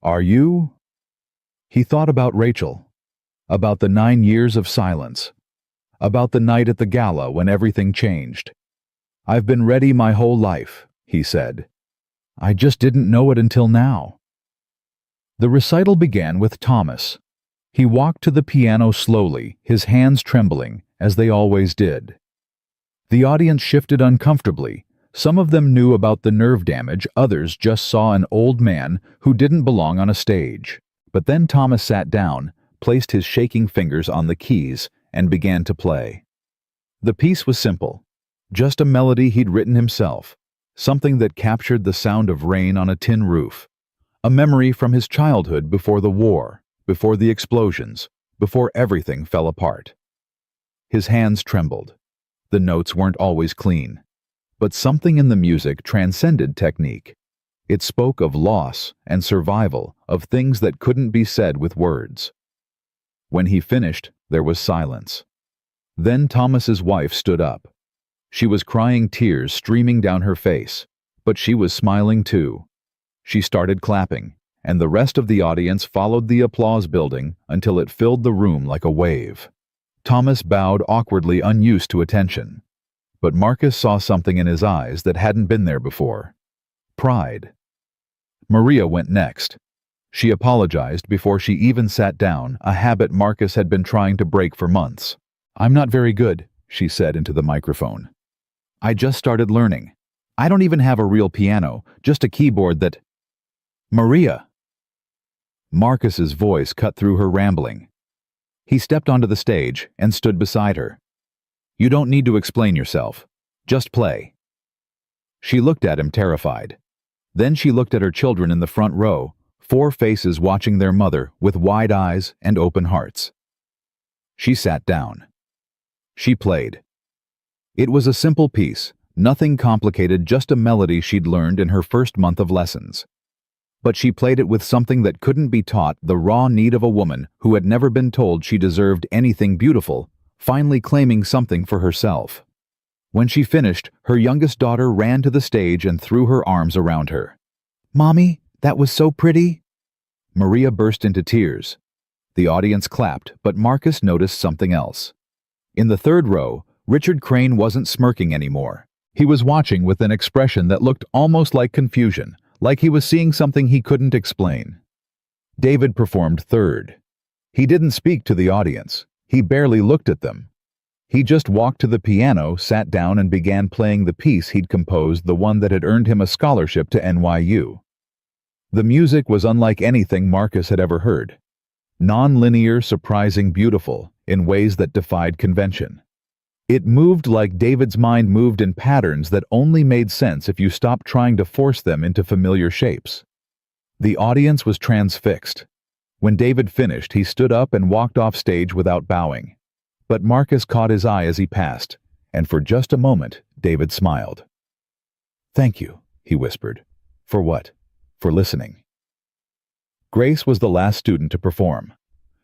"Are you?" He thought about Rachel, about the 9 years of silence, about the night at the gala when everything changed. "I've been ready my whole life," he said. "I just didn't know it until now." The recital began with Thomas. He walked to the piano slowly, his hands trembling, as they always did. The audience shifted uncomfortably. Some of them knew about the nerve damage, others just saw an old man who didn't belong on a stage. But then Thomas sat down, placed his shaking fingers on the keys, and began to play. The piece was simple, just a melody he'd written himself, something that captured the sound of rain on a tin roof, a memory from his childhood before the war, before the explosions, before everything fell apart. His hands trembled. The notes weren't always clean, but something in the music transcended technique. It spoke of loss and survival, of things that couldn't be said with words. When he finished, there was silence. Then Thomas's wife stood up. She was crying, tears streaming down her face, but she was smiling too. She started clapping, and the rest of the audience followed the applause building until it filled the room like a wave. Thomas bowed awkwardly, unused to attention. But Marcus saw something in his eyes that hadn't been there before. Pride. Maria went next. She apologized before she even sat down, a habit Marcus had been trying to break for months. "I'm not very good," she said into the microphone. "I just started learning. I don't even have a real piano, just a keyboard that—" "Maria!" Marcus's voice cut through her rambling. He stepped onto the stage and stood beside her. "You don't need to explain yourself. Just play." She looked at him, terrified. Then she looked at her children in the front row, 4 faces watching their mother with wide eyes and open hearts. She sat down. She played. It was a simple piece, nothing complicated, just a melody she'd learned in her first month of lessons. But she played it with something that couldn't be taught, the raw need of a woman who had never been told she deserved anything beautiful, finally claiming something for herself. When she finished, her youngest daughter ran to the stage and threw her arms around her. "Mommy, that was so pretty." Maria burst into tears. The audience clapped, but Marcus noticed something else. In the third row, Richard Crane wasn't smirking anymore. He was watching with an expression that looked almost like confusion, like he was seeing something he couldn't explain. David performed third. He didn't speak to the audience. He barely looked at them. He just walked to the piano, sat down, and began playing the piece he'd composed, the one that had earned him a scholarship to NYU. The music was unlike anything Marcus had ever heard. Non-linear, surprising, beautiful, in ways that defied convention. It moved like David's mind moved, in patterns that only made sense if you stopped trying to force them into familiar shapes. The audience was transfixed. When David finished, he stood up and walked off stage without bowing. But Marcus caught his eye as he passed, and for just a moment, David smiled. "Thank you," he whispered. "For what?" "For listening." Grace was the last student to perform.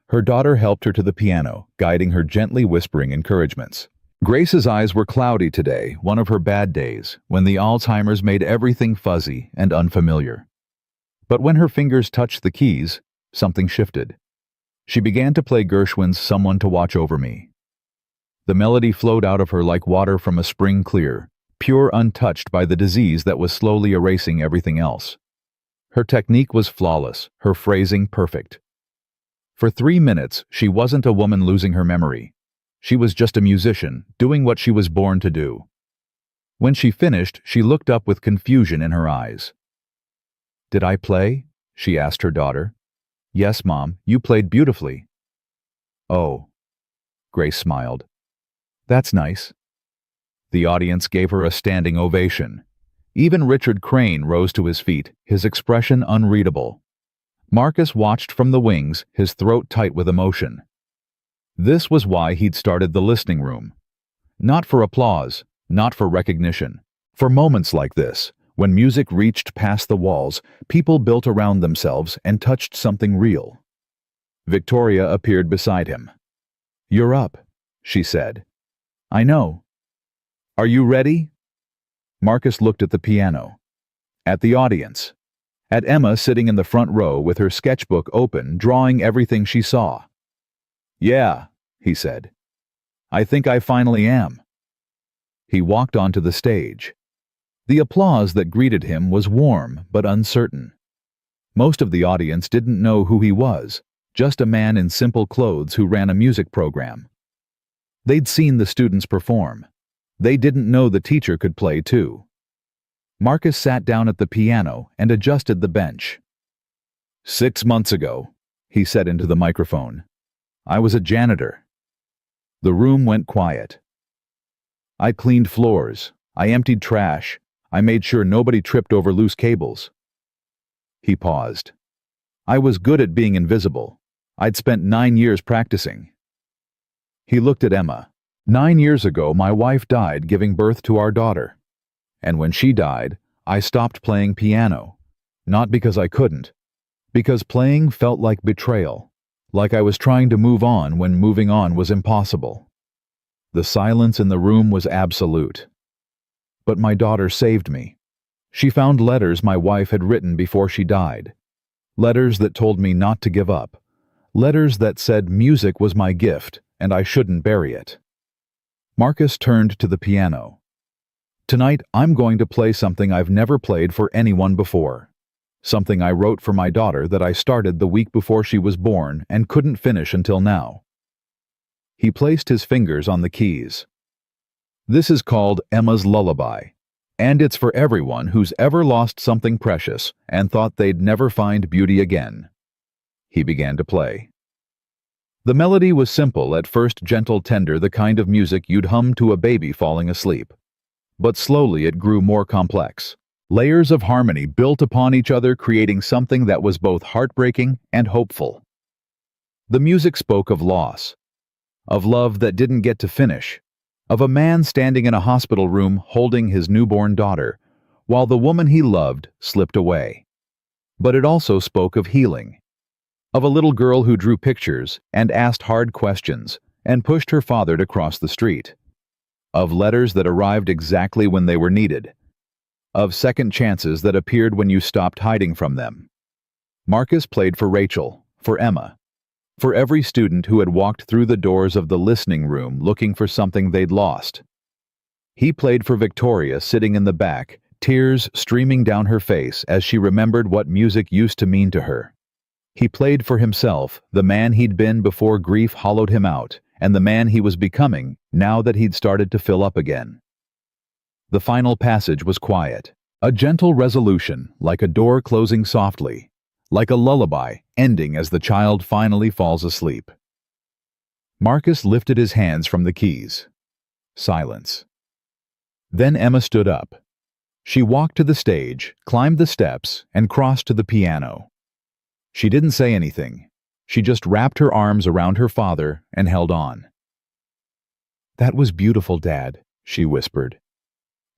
Her daughter helped her to the piano, guiding her gently, whispering encouragements. Grace's eyes were cloudy today, one of her bad days, when the Alzheimer's made everything fuzzy and unfamiliar. But when her fingers touched the keys, something shifted. She began to play Gershwin's "Someone to Watch Over Me." The melody flowed out of her like water from a spring clear, pure, untouched by the disease that was slowly erasing everything else. Her technique was flawless, her phrasing perfect. For 3 minutes, she wasn't a woman losing her memory. She was just a musician, doing what she was born to do. When she finished, she looked up with confusion in her eyes. "Did I play?" she asked her daughter. "Yes, Mom, you played beautifully." "Oh," Grace smiled. "That's nice." The audience gave her a standing ovation. Even Richard Crane rose to his feet, his expression unreadable. Marcus watched from the wings, his throat tight with emotion. This was why he'd started the listening room. Not for applause, not for recognition. For moments like this, when music reached past the walls, people built around themselves and touched something real. Victoria appeared beside him. "You're up," she said. "I know." "Are you ready?" Marcus looked at the piano, at the audience, at Emma sitting in the front row with her sketchbook open, drawing everything she saw. "Yeah," he said. "I think I finally am." He walked onto the stage. The applause that greeted him was warm but uncertain. Most of the audience didn't know who he was, just a man in simple clothes who ran a music program. They'd seen the students perform. They didn't know the teacher could play too. Marcus sat down at the piano and adjusted the bench. "6 months ago," he said into the microphone, "I was a janitor." The room went quiet. "I cleaned floors. I emptied trash. I made sure nobody tripped over loose cables." He paused. "I was good at being invisible. I'd spent 9 years practicing." He looked at Emma. "9 years ago, my wife died giving birth to our daughter. And when she died, I stopped playing piano. Not because I couldn't. Because playing felt like betrayal. Like I was trying to move on when moving on was impossible." The silence in the room was absolute. "But my daughter saved me. She found letters my wife had written before she died. Letters that told me not to give up. Letters that said music was my gift and I shouldn't bury it." Marcus turned to the piano. "Tonight, I'm going to play something I've never played for anyone before. Something I wrote for my daughter that I started the week before she was born and couldn't finish until now." He placed his fingers on the keys. "This is called Emma's Lullaby, and it's for everyone who's ever lost something precious and thought they'd never find beauty again." He began to play. The melody was simple, at first gentle, tender, the kind of music you'd hum to a baby falling asleep. But slowly it grew more complex. Layers of harmony built upon each other, creating something that was both heartbreaking and hopeful. The music spoke of loss, of love that didn't get to finish, of a man standing in a hospital room holding his newborn daughter, while the woman he loved slipped away. But it also spoke of healing, of a little girl who drew pictures and asked hard questions and pushed her father to cross the street, of letters that arrived exactly when they were needed, of second chances that appeared when you stopped hiding from them. Marcus played for Rachel, for Emma, for every student who had walked through the doors of the listening room looking for something they'd lost. He played for Victoria sitting in the back, tears streaming down her face as she remembered what music used to mean to her. He played for himself, the man he'd been before grief hollowed him out, and the man he was becoming now that he'd started to fill up again. The final passage was quiet, a gentle resolution, like a door closing softly, like a lullaby ending as the child finally falls asleep. Marcus lifted his hands from the keys. Silence. Then Emma stood up. She walked to the stage, climbed the steps, and crossed to the piano. She didn't say anything. She just wrapped her arms around her father and held on. "That was beautiful, Dad," she whispered.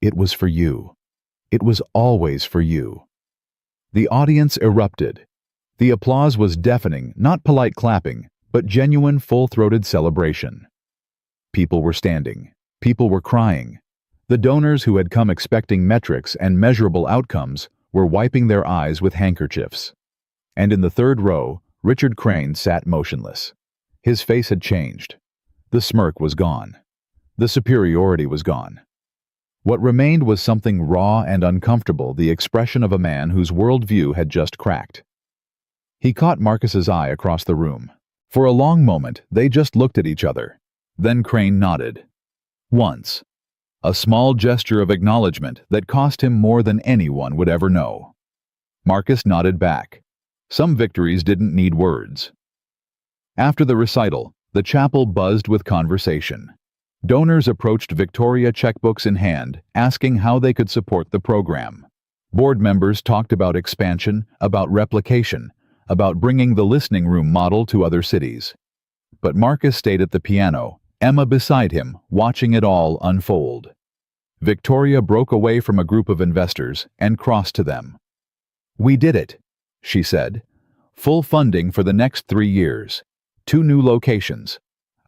"It was for you. It was always for you." The audience erupted. The applause was deafening, not polite clapping, but genuine full-throated celebration. People were standing. People were crying. The donors who had come expecting metrics and measurable outcomes were wiping their eyes with handkerchiefs. And in the third row, Richard Crane sat motionless. His face had changed. The smirk was gone. The superiority was gone. What remained was something raw and uncomfortable, the expression of a man whose worldview had just cracked. He caught Marcus's eye across the room. For a long moment, they just looked at each other. Then Crane nodded. Once. A small gesture of acknowledgement that cost him more than anyone would ever know. Marcus nodded back. Some victories didn't need words. After the recital, the chapel buzzed with conversation. Donors approached Victoria, checkbooks in hand, asking how they could support the program. Board members talked about expansion, about replication, about bringing the listening room model to other cities. But Marcus stayed at the piano, Emma beside him, watching it all unfold. Victoria broke away from a group of investors and crossed to them. "We did it," she said. "Full funding for the next 3 years. 2 new locations.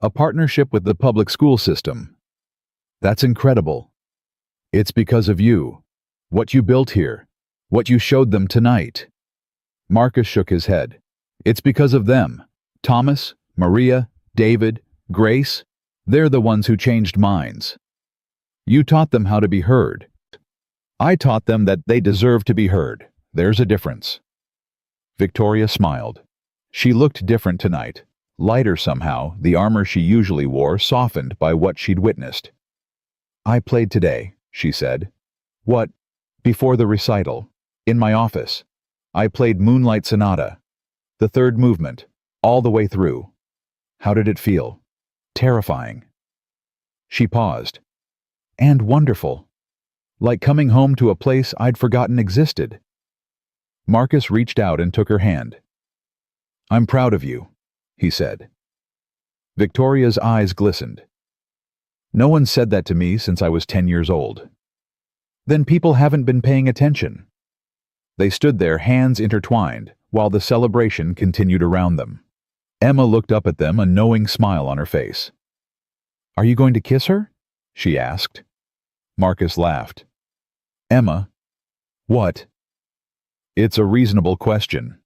A partnership with the public school system. That's incredible. It's because of you. What you built here. What you showed them tonight." Marcus shook his head. "It's because of them. Thomas, Maria, David, Grace. They're the ones who changed minds. You taught them how to be heard. I taught them that they deserve to be heard. There's a difference." Victoria smiled. She looked different tonight. Lighter somehow, the armor she usually wore softened by what she'd witnessed. "I played today," she said. "What? Before the recital. In my office. I played Moonlight Sonata. The third movement. All the way through. How did it feel?" "Terrifying." She paused. "And wonderful. Like coming home to a place I'd forgotten existed." Marcus reached out and took her hand. "I'm proud of you," he said. Victoria's eyes glistened. "No one said that to me since I was 10 years old." "Then people haven't been paying attention." They stood there, hands intertwined, while the celebration continued around them. Emma looked up at them, a knowing smile on her face. "Are you going to kiss her?" she asked. Marcus laughed. "Emma, what?" "It's a reasonable question."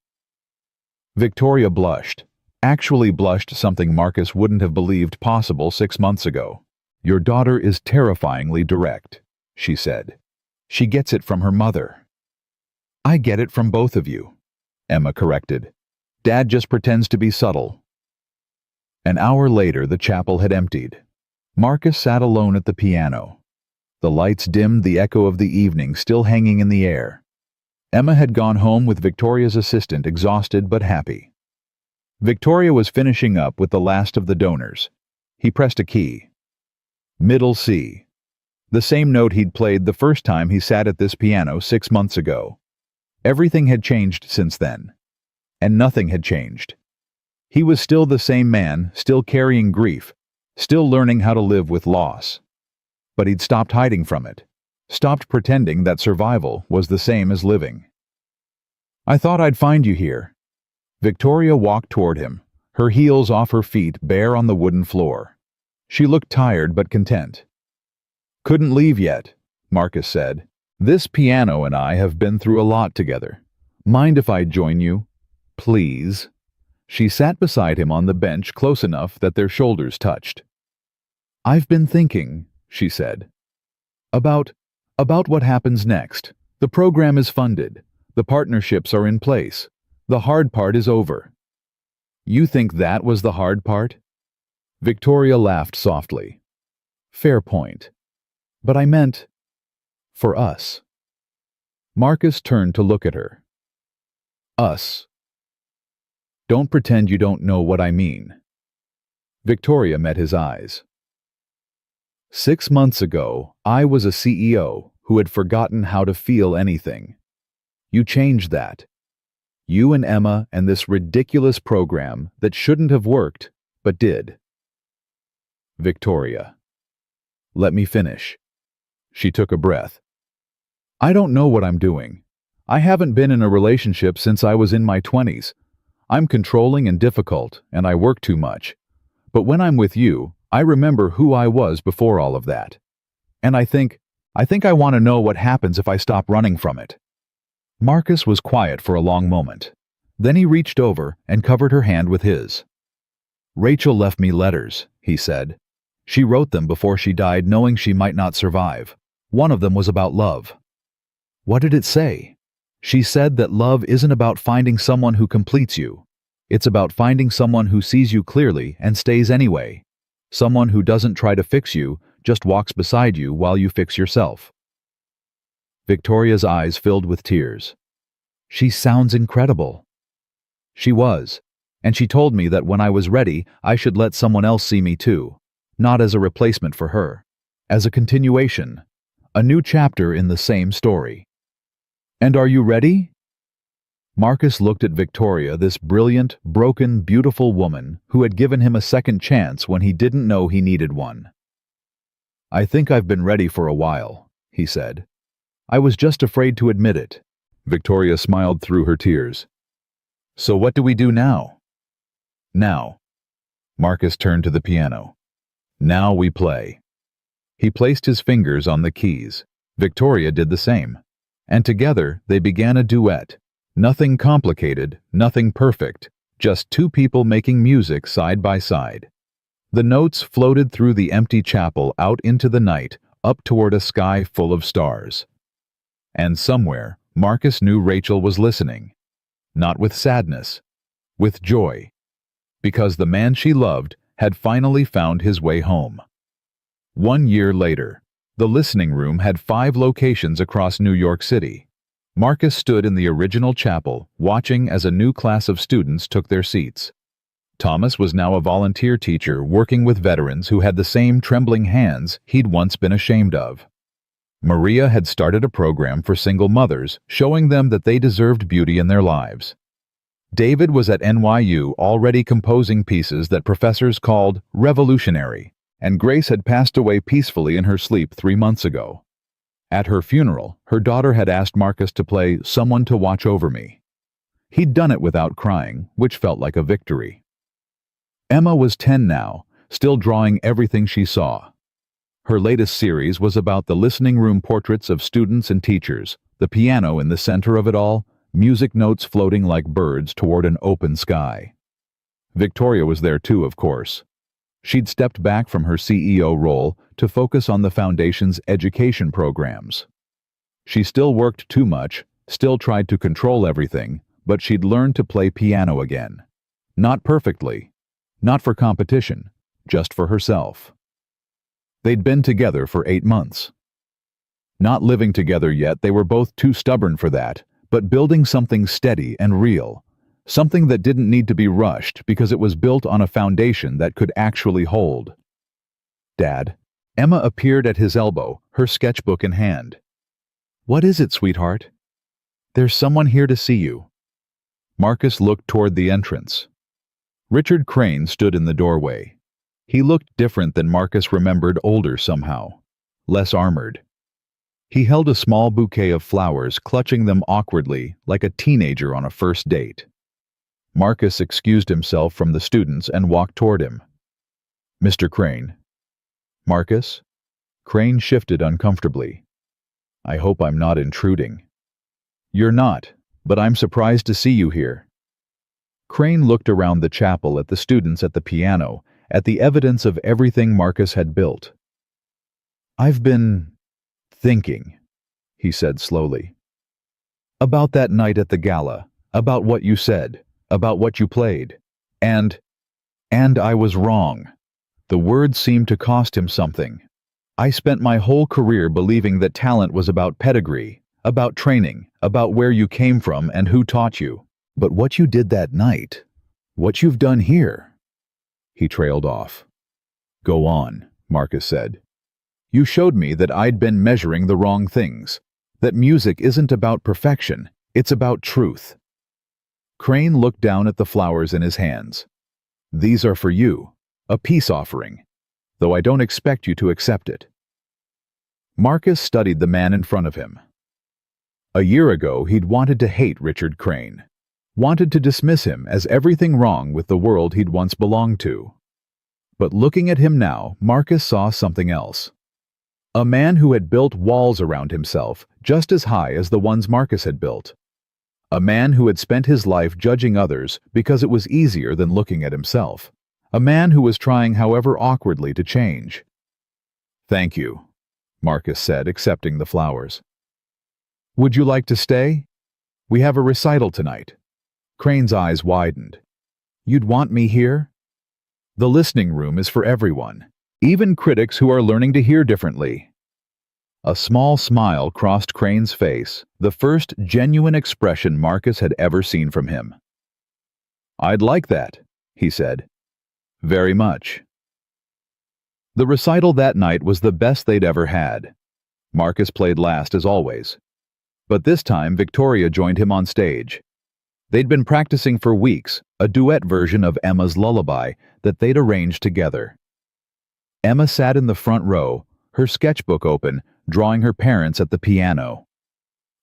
Victoria blushed. Actually blushed, something Marcus wouldn't have believed possible 6 months ago. "Your daughter is terrifyingly direct," she said. "She gets it from her mother." "I get it from both of you," Emma corrected. "Dad just pretends to be subtle." An hour later, the chapel had emptied. Marcus sat alone at the piano. The lights dimmed, the echo of the evening still hanging in the air. Emma had gone home with Victoria's assistant, exhausted but happy. Victoria was finishing up with the last of the donors. He pressed a key. Middle C. The same note he'd played the first time he sat at this piano 6 months ago. Everything had changed since then. And nothing had changed. He was still the same man, still carrying grief, still learning how to live with loss. But he'd stopped hiding from it, stopped pretending that survival was the same as living. "I thought I'd find you here." Victoria walked toward him, her heels off her feet, bare on the wooden floor. She looked tired but content. "Couldn't leave yet," Marcus said. "This piano and I have been through a lot together. Mind if I join you? Please." She sat beside him on the bench, close enough that their shoulders touched. "I've been thinking," she said, about what happens next. The program is funded. The partnerships are in place. The hard part is over." "You think that was the hard part?" Victoria laughed softly. "Fair point. But I meant, for us." Marcus turned to look at her. "Us. Don't pretend you don't know what I mean." Victoria met his eyes. 6 months ago, I was a CEO who had forgotten how to feel anything. You changed that. You and Emma and this ridiculous program that shouldn't have worked, but did." Victoria. Let me finish. She took a breath. I don't know what I'm doing. I haven't been in a relationship since I was in my 20s. I'm controlling and difficult, and I work too much. But when I'm with you, I remember who I was before all of that. And I think I want to know what happens if I stop running from it. Marcus was quiet for a long moment. Then he reached over and covered her hand with his. Rachel left me letters, he said. She wrote them before she died, knowing she might not survive. One of them was about love. What did it say? She said that love isn't about finding someone who completes you. It's about finding someone who sees you clearly and stays anyway. Someone who doesn't try to fix you, just walks beside you while you fix yourself. Victoria's eyes filled with tears. She sounds incredible. She was, and she told me that when I was ready, I should let someone else see me too, not as a replacement for her, as a continuation, a new chapter in the same story. And are you ready? Marcus looked at Victoria, this brilliant, broken, beautiful woman who had given him a second chance when he didn't know he needed one. I think I've been ready for a while, he said. I was just afraid to admit it. Victoria smiled through her tears. So what do we do now? Now. Marcus turned to the piano. Now we play. He placed his fingers on the keys. Victoria did the same. And together they began a duet. Nothing complicated, nothing perfect, just two people making music side by side. The notes floated through the empty chapel out into the night, up toward a sky full of stars. And somewhere, Marcus knew Rachel was listening. Not with sadness, with joy. Because the man she loved had finally found his way home. 1 year later, the listening room had 5 locations across New York City. Marcus stood in the original chapel, watching as a new class of students took their seats. Thomas was now a volunteer teacher working with veterans who had the same trembling hands he'd once been ashamed of. Maria had started a program for single mothers, showing them that they deserved beauty in their lives. David was at NYU already composing pieces that professors called revolutionary, and Grace had passed away peacefully in her sleep 3 months ago. At her funeral, her daughter had asked Marcus to play Someone to Watch Over Me. He'd done it without crying, which felt like a victory. Emma was 10 now, still drawing everything she saw. Her latest series was about the listening room portraits of students and teachers, the piano in the center of it all, music notes floating like birds toward an open sky. Victoria was there too, of course. She'd stepped back from her CEO role to focus on the Foundation's education programs. She still worked too much, still tried to control everything, but she'd learned to play piano again. Not perfectly, not for competition, just for herself. They'd been together for 8 months. Not living together yet, they were both too stubborn for that, but building something steady and real. Something that didn't need to be rushed because it was built on a foundation that could actually hold. Dad. Emma appeared at his elbow, her sketchbook in hand. What is it, sweetheart? There's someone here to see you. Marcus looked toward the entrance. Richard Crane stood in the doorway. He looked different than Marcus remembered, older somehow, less armored. He held a small bouquet of flowers, clutching them awkwardly like a teenager on a first date. Marcus excused himself from the students and walked toward him. Mr. Crane. Marcus? Crane shifted uncomfortably. I hope I'm not intruding. You're not, but I'm surprised to see you here. Crane looked around the chapel at the students at the piano, at the evidence of everything Marcus had built. I've been thinking, he said slowly. About that night at the gala, about what you said, about what you played. And I was wrong. The words seemed to cost him something. I spent my whole career believing that talent was about pedigree, about training, about where you came from and who taught you. But what you did that night, what you've done here. He trailed off. Go on, Marcus said. You showed me that I'd been measuring the wrong things, that music isn't about perfection, it's about truth. Crane looked down at the flowers in his hands. These are for you, a peace offering, though I don't expect you to accept it. Marcus studied the man in front of him. A year ago, he'd wanted to hate Richard Crane, wanted to dismiss him as everything wrong with the world he'd once belonged to. But looking at him now, Marcus saw something else. A man who had built walls around himself just as high as the ones Marcus had built. A man who had spent his life judging others because it was easier than looking at himself. A man who was trying, however awkwardly, to change. "Thank you," Marcus said, accepting the flowers. "Would you like to stay? We have a recital tonight." Crane's eyes widened. "You'd want me here?" "The listening room is for everyone, even critics who are learning to hear differently." A small smile crossed Crane's face, the first genuine expression Marcus had ever seen from him. "I'd like that," he said. "Very much." The recital that night was the best they'd ever had. Marcus played last as always. But this time Victoria joined him on stage. They'd been practicing for weeks, a duet version of Emma's lullaby that they'd arranged together. Emma sat in the front row, her sketchbook open, drawing her parents at the piano.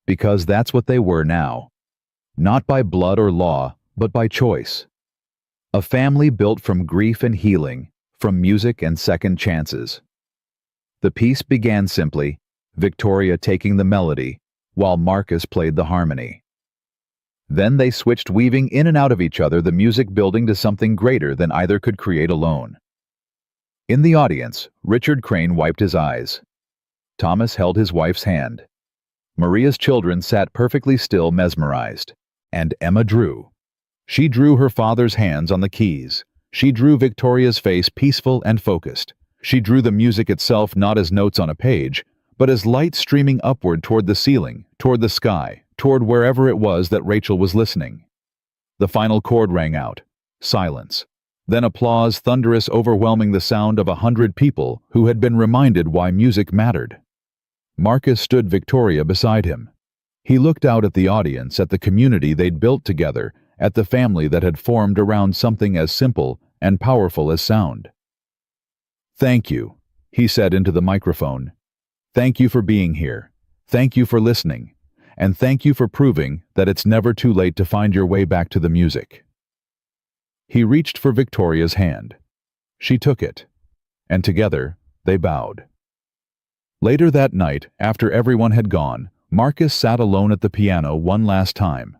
Because that's what they were now. Not by blood or law, but by choice. A family built from grief and healing, from music and second chances. The piece began simply, Victoria taking the melody, while Marcus played the harmony. Then they switched, weaving in and out of each other, the music building to something greater than either could create alone. In the audience, Richard Crane wiped his eyes. Thomas held his wife's hand. Maria's children sat perfectly still, mesmerized. And Emma drew. She drew her father's hands on the keys. She drew Victoria's face peaceful and focused. She drew the music itself not as notes on a page, but as light streaming upward toward the ceiling, toward the sky, toward wherever it was that Rachel was listening. The final chord rang out. Silence. Then applause, thunderous, overwhelming, the sound of 100 people who had been reminded why music mattered. Marcus stood Victoria beside him. He looked out at the audience, at the community they'd built together, at the family that had formed around something as simple and powerful as sound. "Thank you," he said into the microphone. "Thank you for being here. Thank you for listening. And thank you for proving that it's never too late to find your way back to the music." He reached for Victoria's hand. She took it, and together they bowed. Later that night, after everyone had gone, Marcus sat alone at the piano one last time.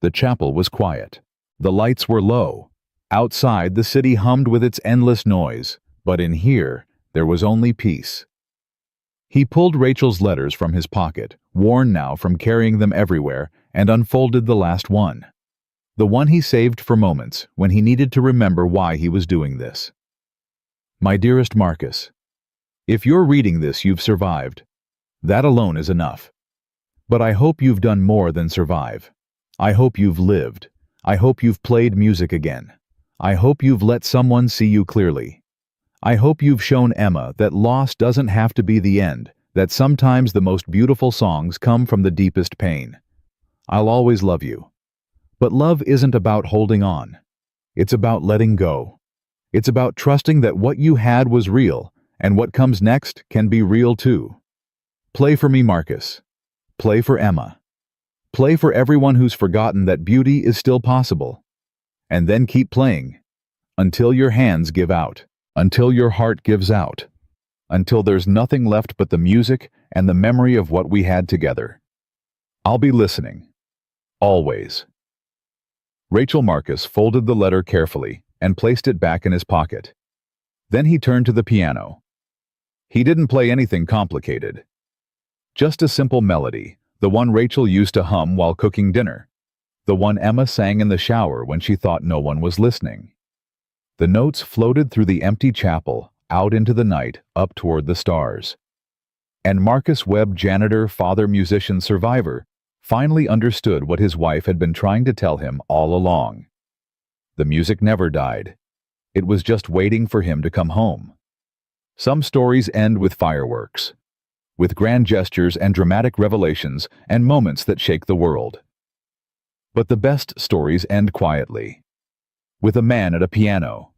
The chapel was quiet. The lights were low. Outside, the city hummed with its endless noise, but in here, there was only peace. He pulled Rachel's letters from his pocket, worn now from carrying them everywhere, and unfolded the last one. The one he saved for moments when he needed to remember why he was doing this. "My dearest Marcus, if you're reading this, you've survived. That alone is enough. But I hope you've done more than survive. I hope you've lived. I hope you've played music again. I hope you've let someone see you clearly. I hope you've shown Emma that loss doesn't have to be the end, that sometimes the most beautiful songs come from the deepest pain. I'll always love you. But love isn't about holding on. It's about letting go. It's about trusting that what you had was real, and what comes next can be real too. Play for me, Marcus. Play for Emma. Play for everyone who's forgotten that beauty is still possible. And then keep playing, until your hands give out, until your heart gives out, until there's nothing left but the music and the memory of what we had together. I'll be listening. Always." Rachel Marcus folded the letter carefully and placed it back in his pocket. Then he turned to the piano. He didn't play anything complicated. Just a simple melody, the one Rachel used to hum while cooking dinner, the one Emma sang in the shower when she thought no one was listening. The notes floated through the empty chapel, out into the night, up toward the stars. And Marcus Webb, janitor, father, musician, survivor, finally understood what his wife had been trying to tell him all along. The music never died. It was just waiting for him to come home. Some stories end with fireworks, with grand gestures and dramatic revelations and moments that shake the world. But the best stories end quietly, with a man at a piano,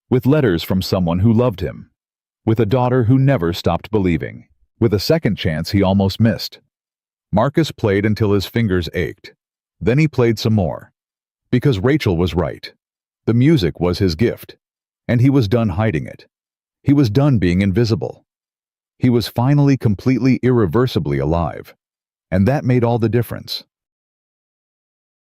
with letters from someone who loved him, with a daughter who never stopped believing. With a second chance, he almost missed. Marcus played until his fingers ached. Then he played some more. Because Rachel was right. The music was his gift. And he was done hiding it. He was done being invisible. He was finally completely irreversibly alive. And that made all the difference.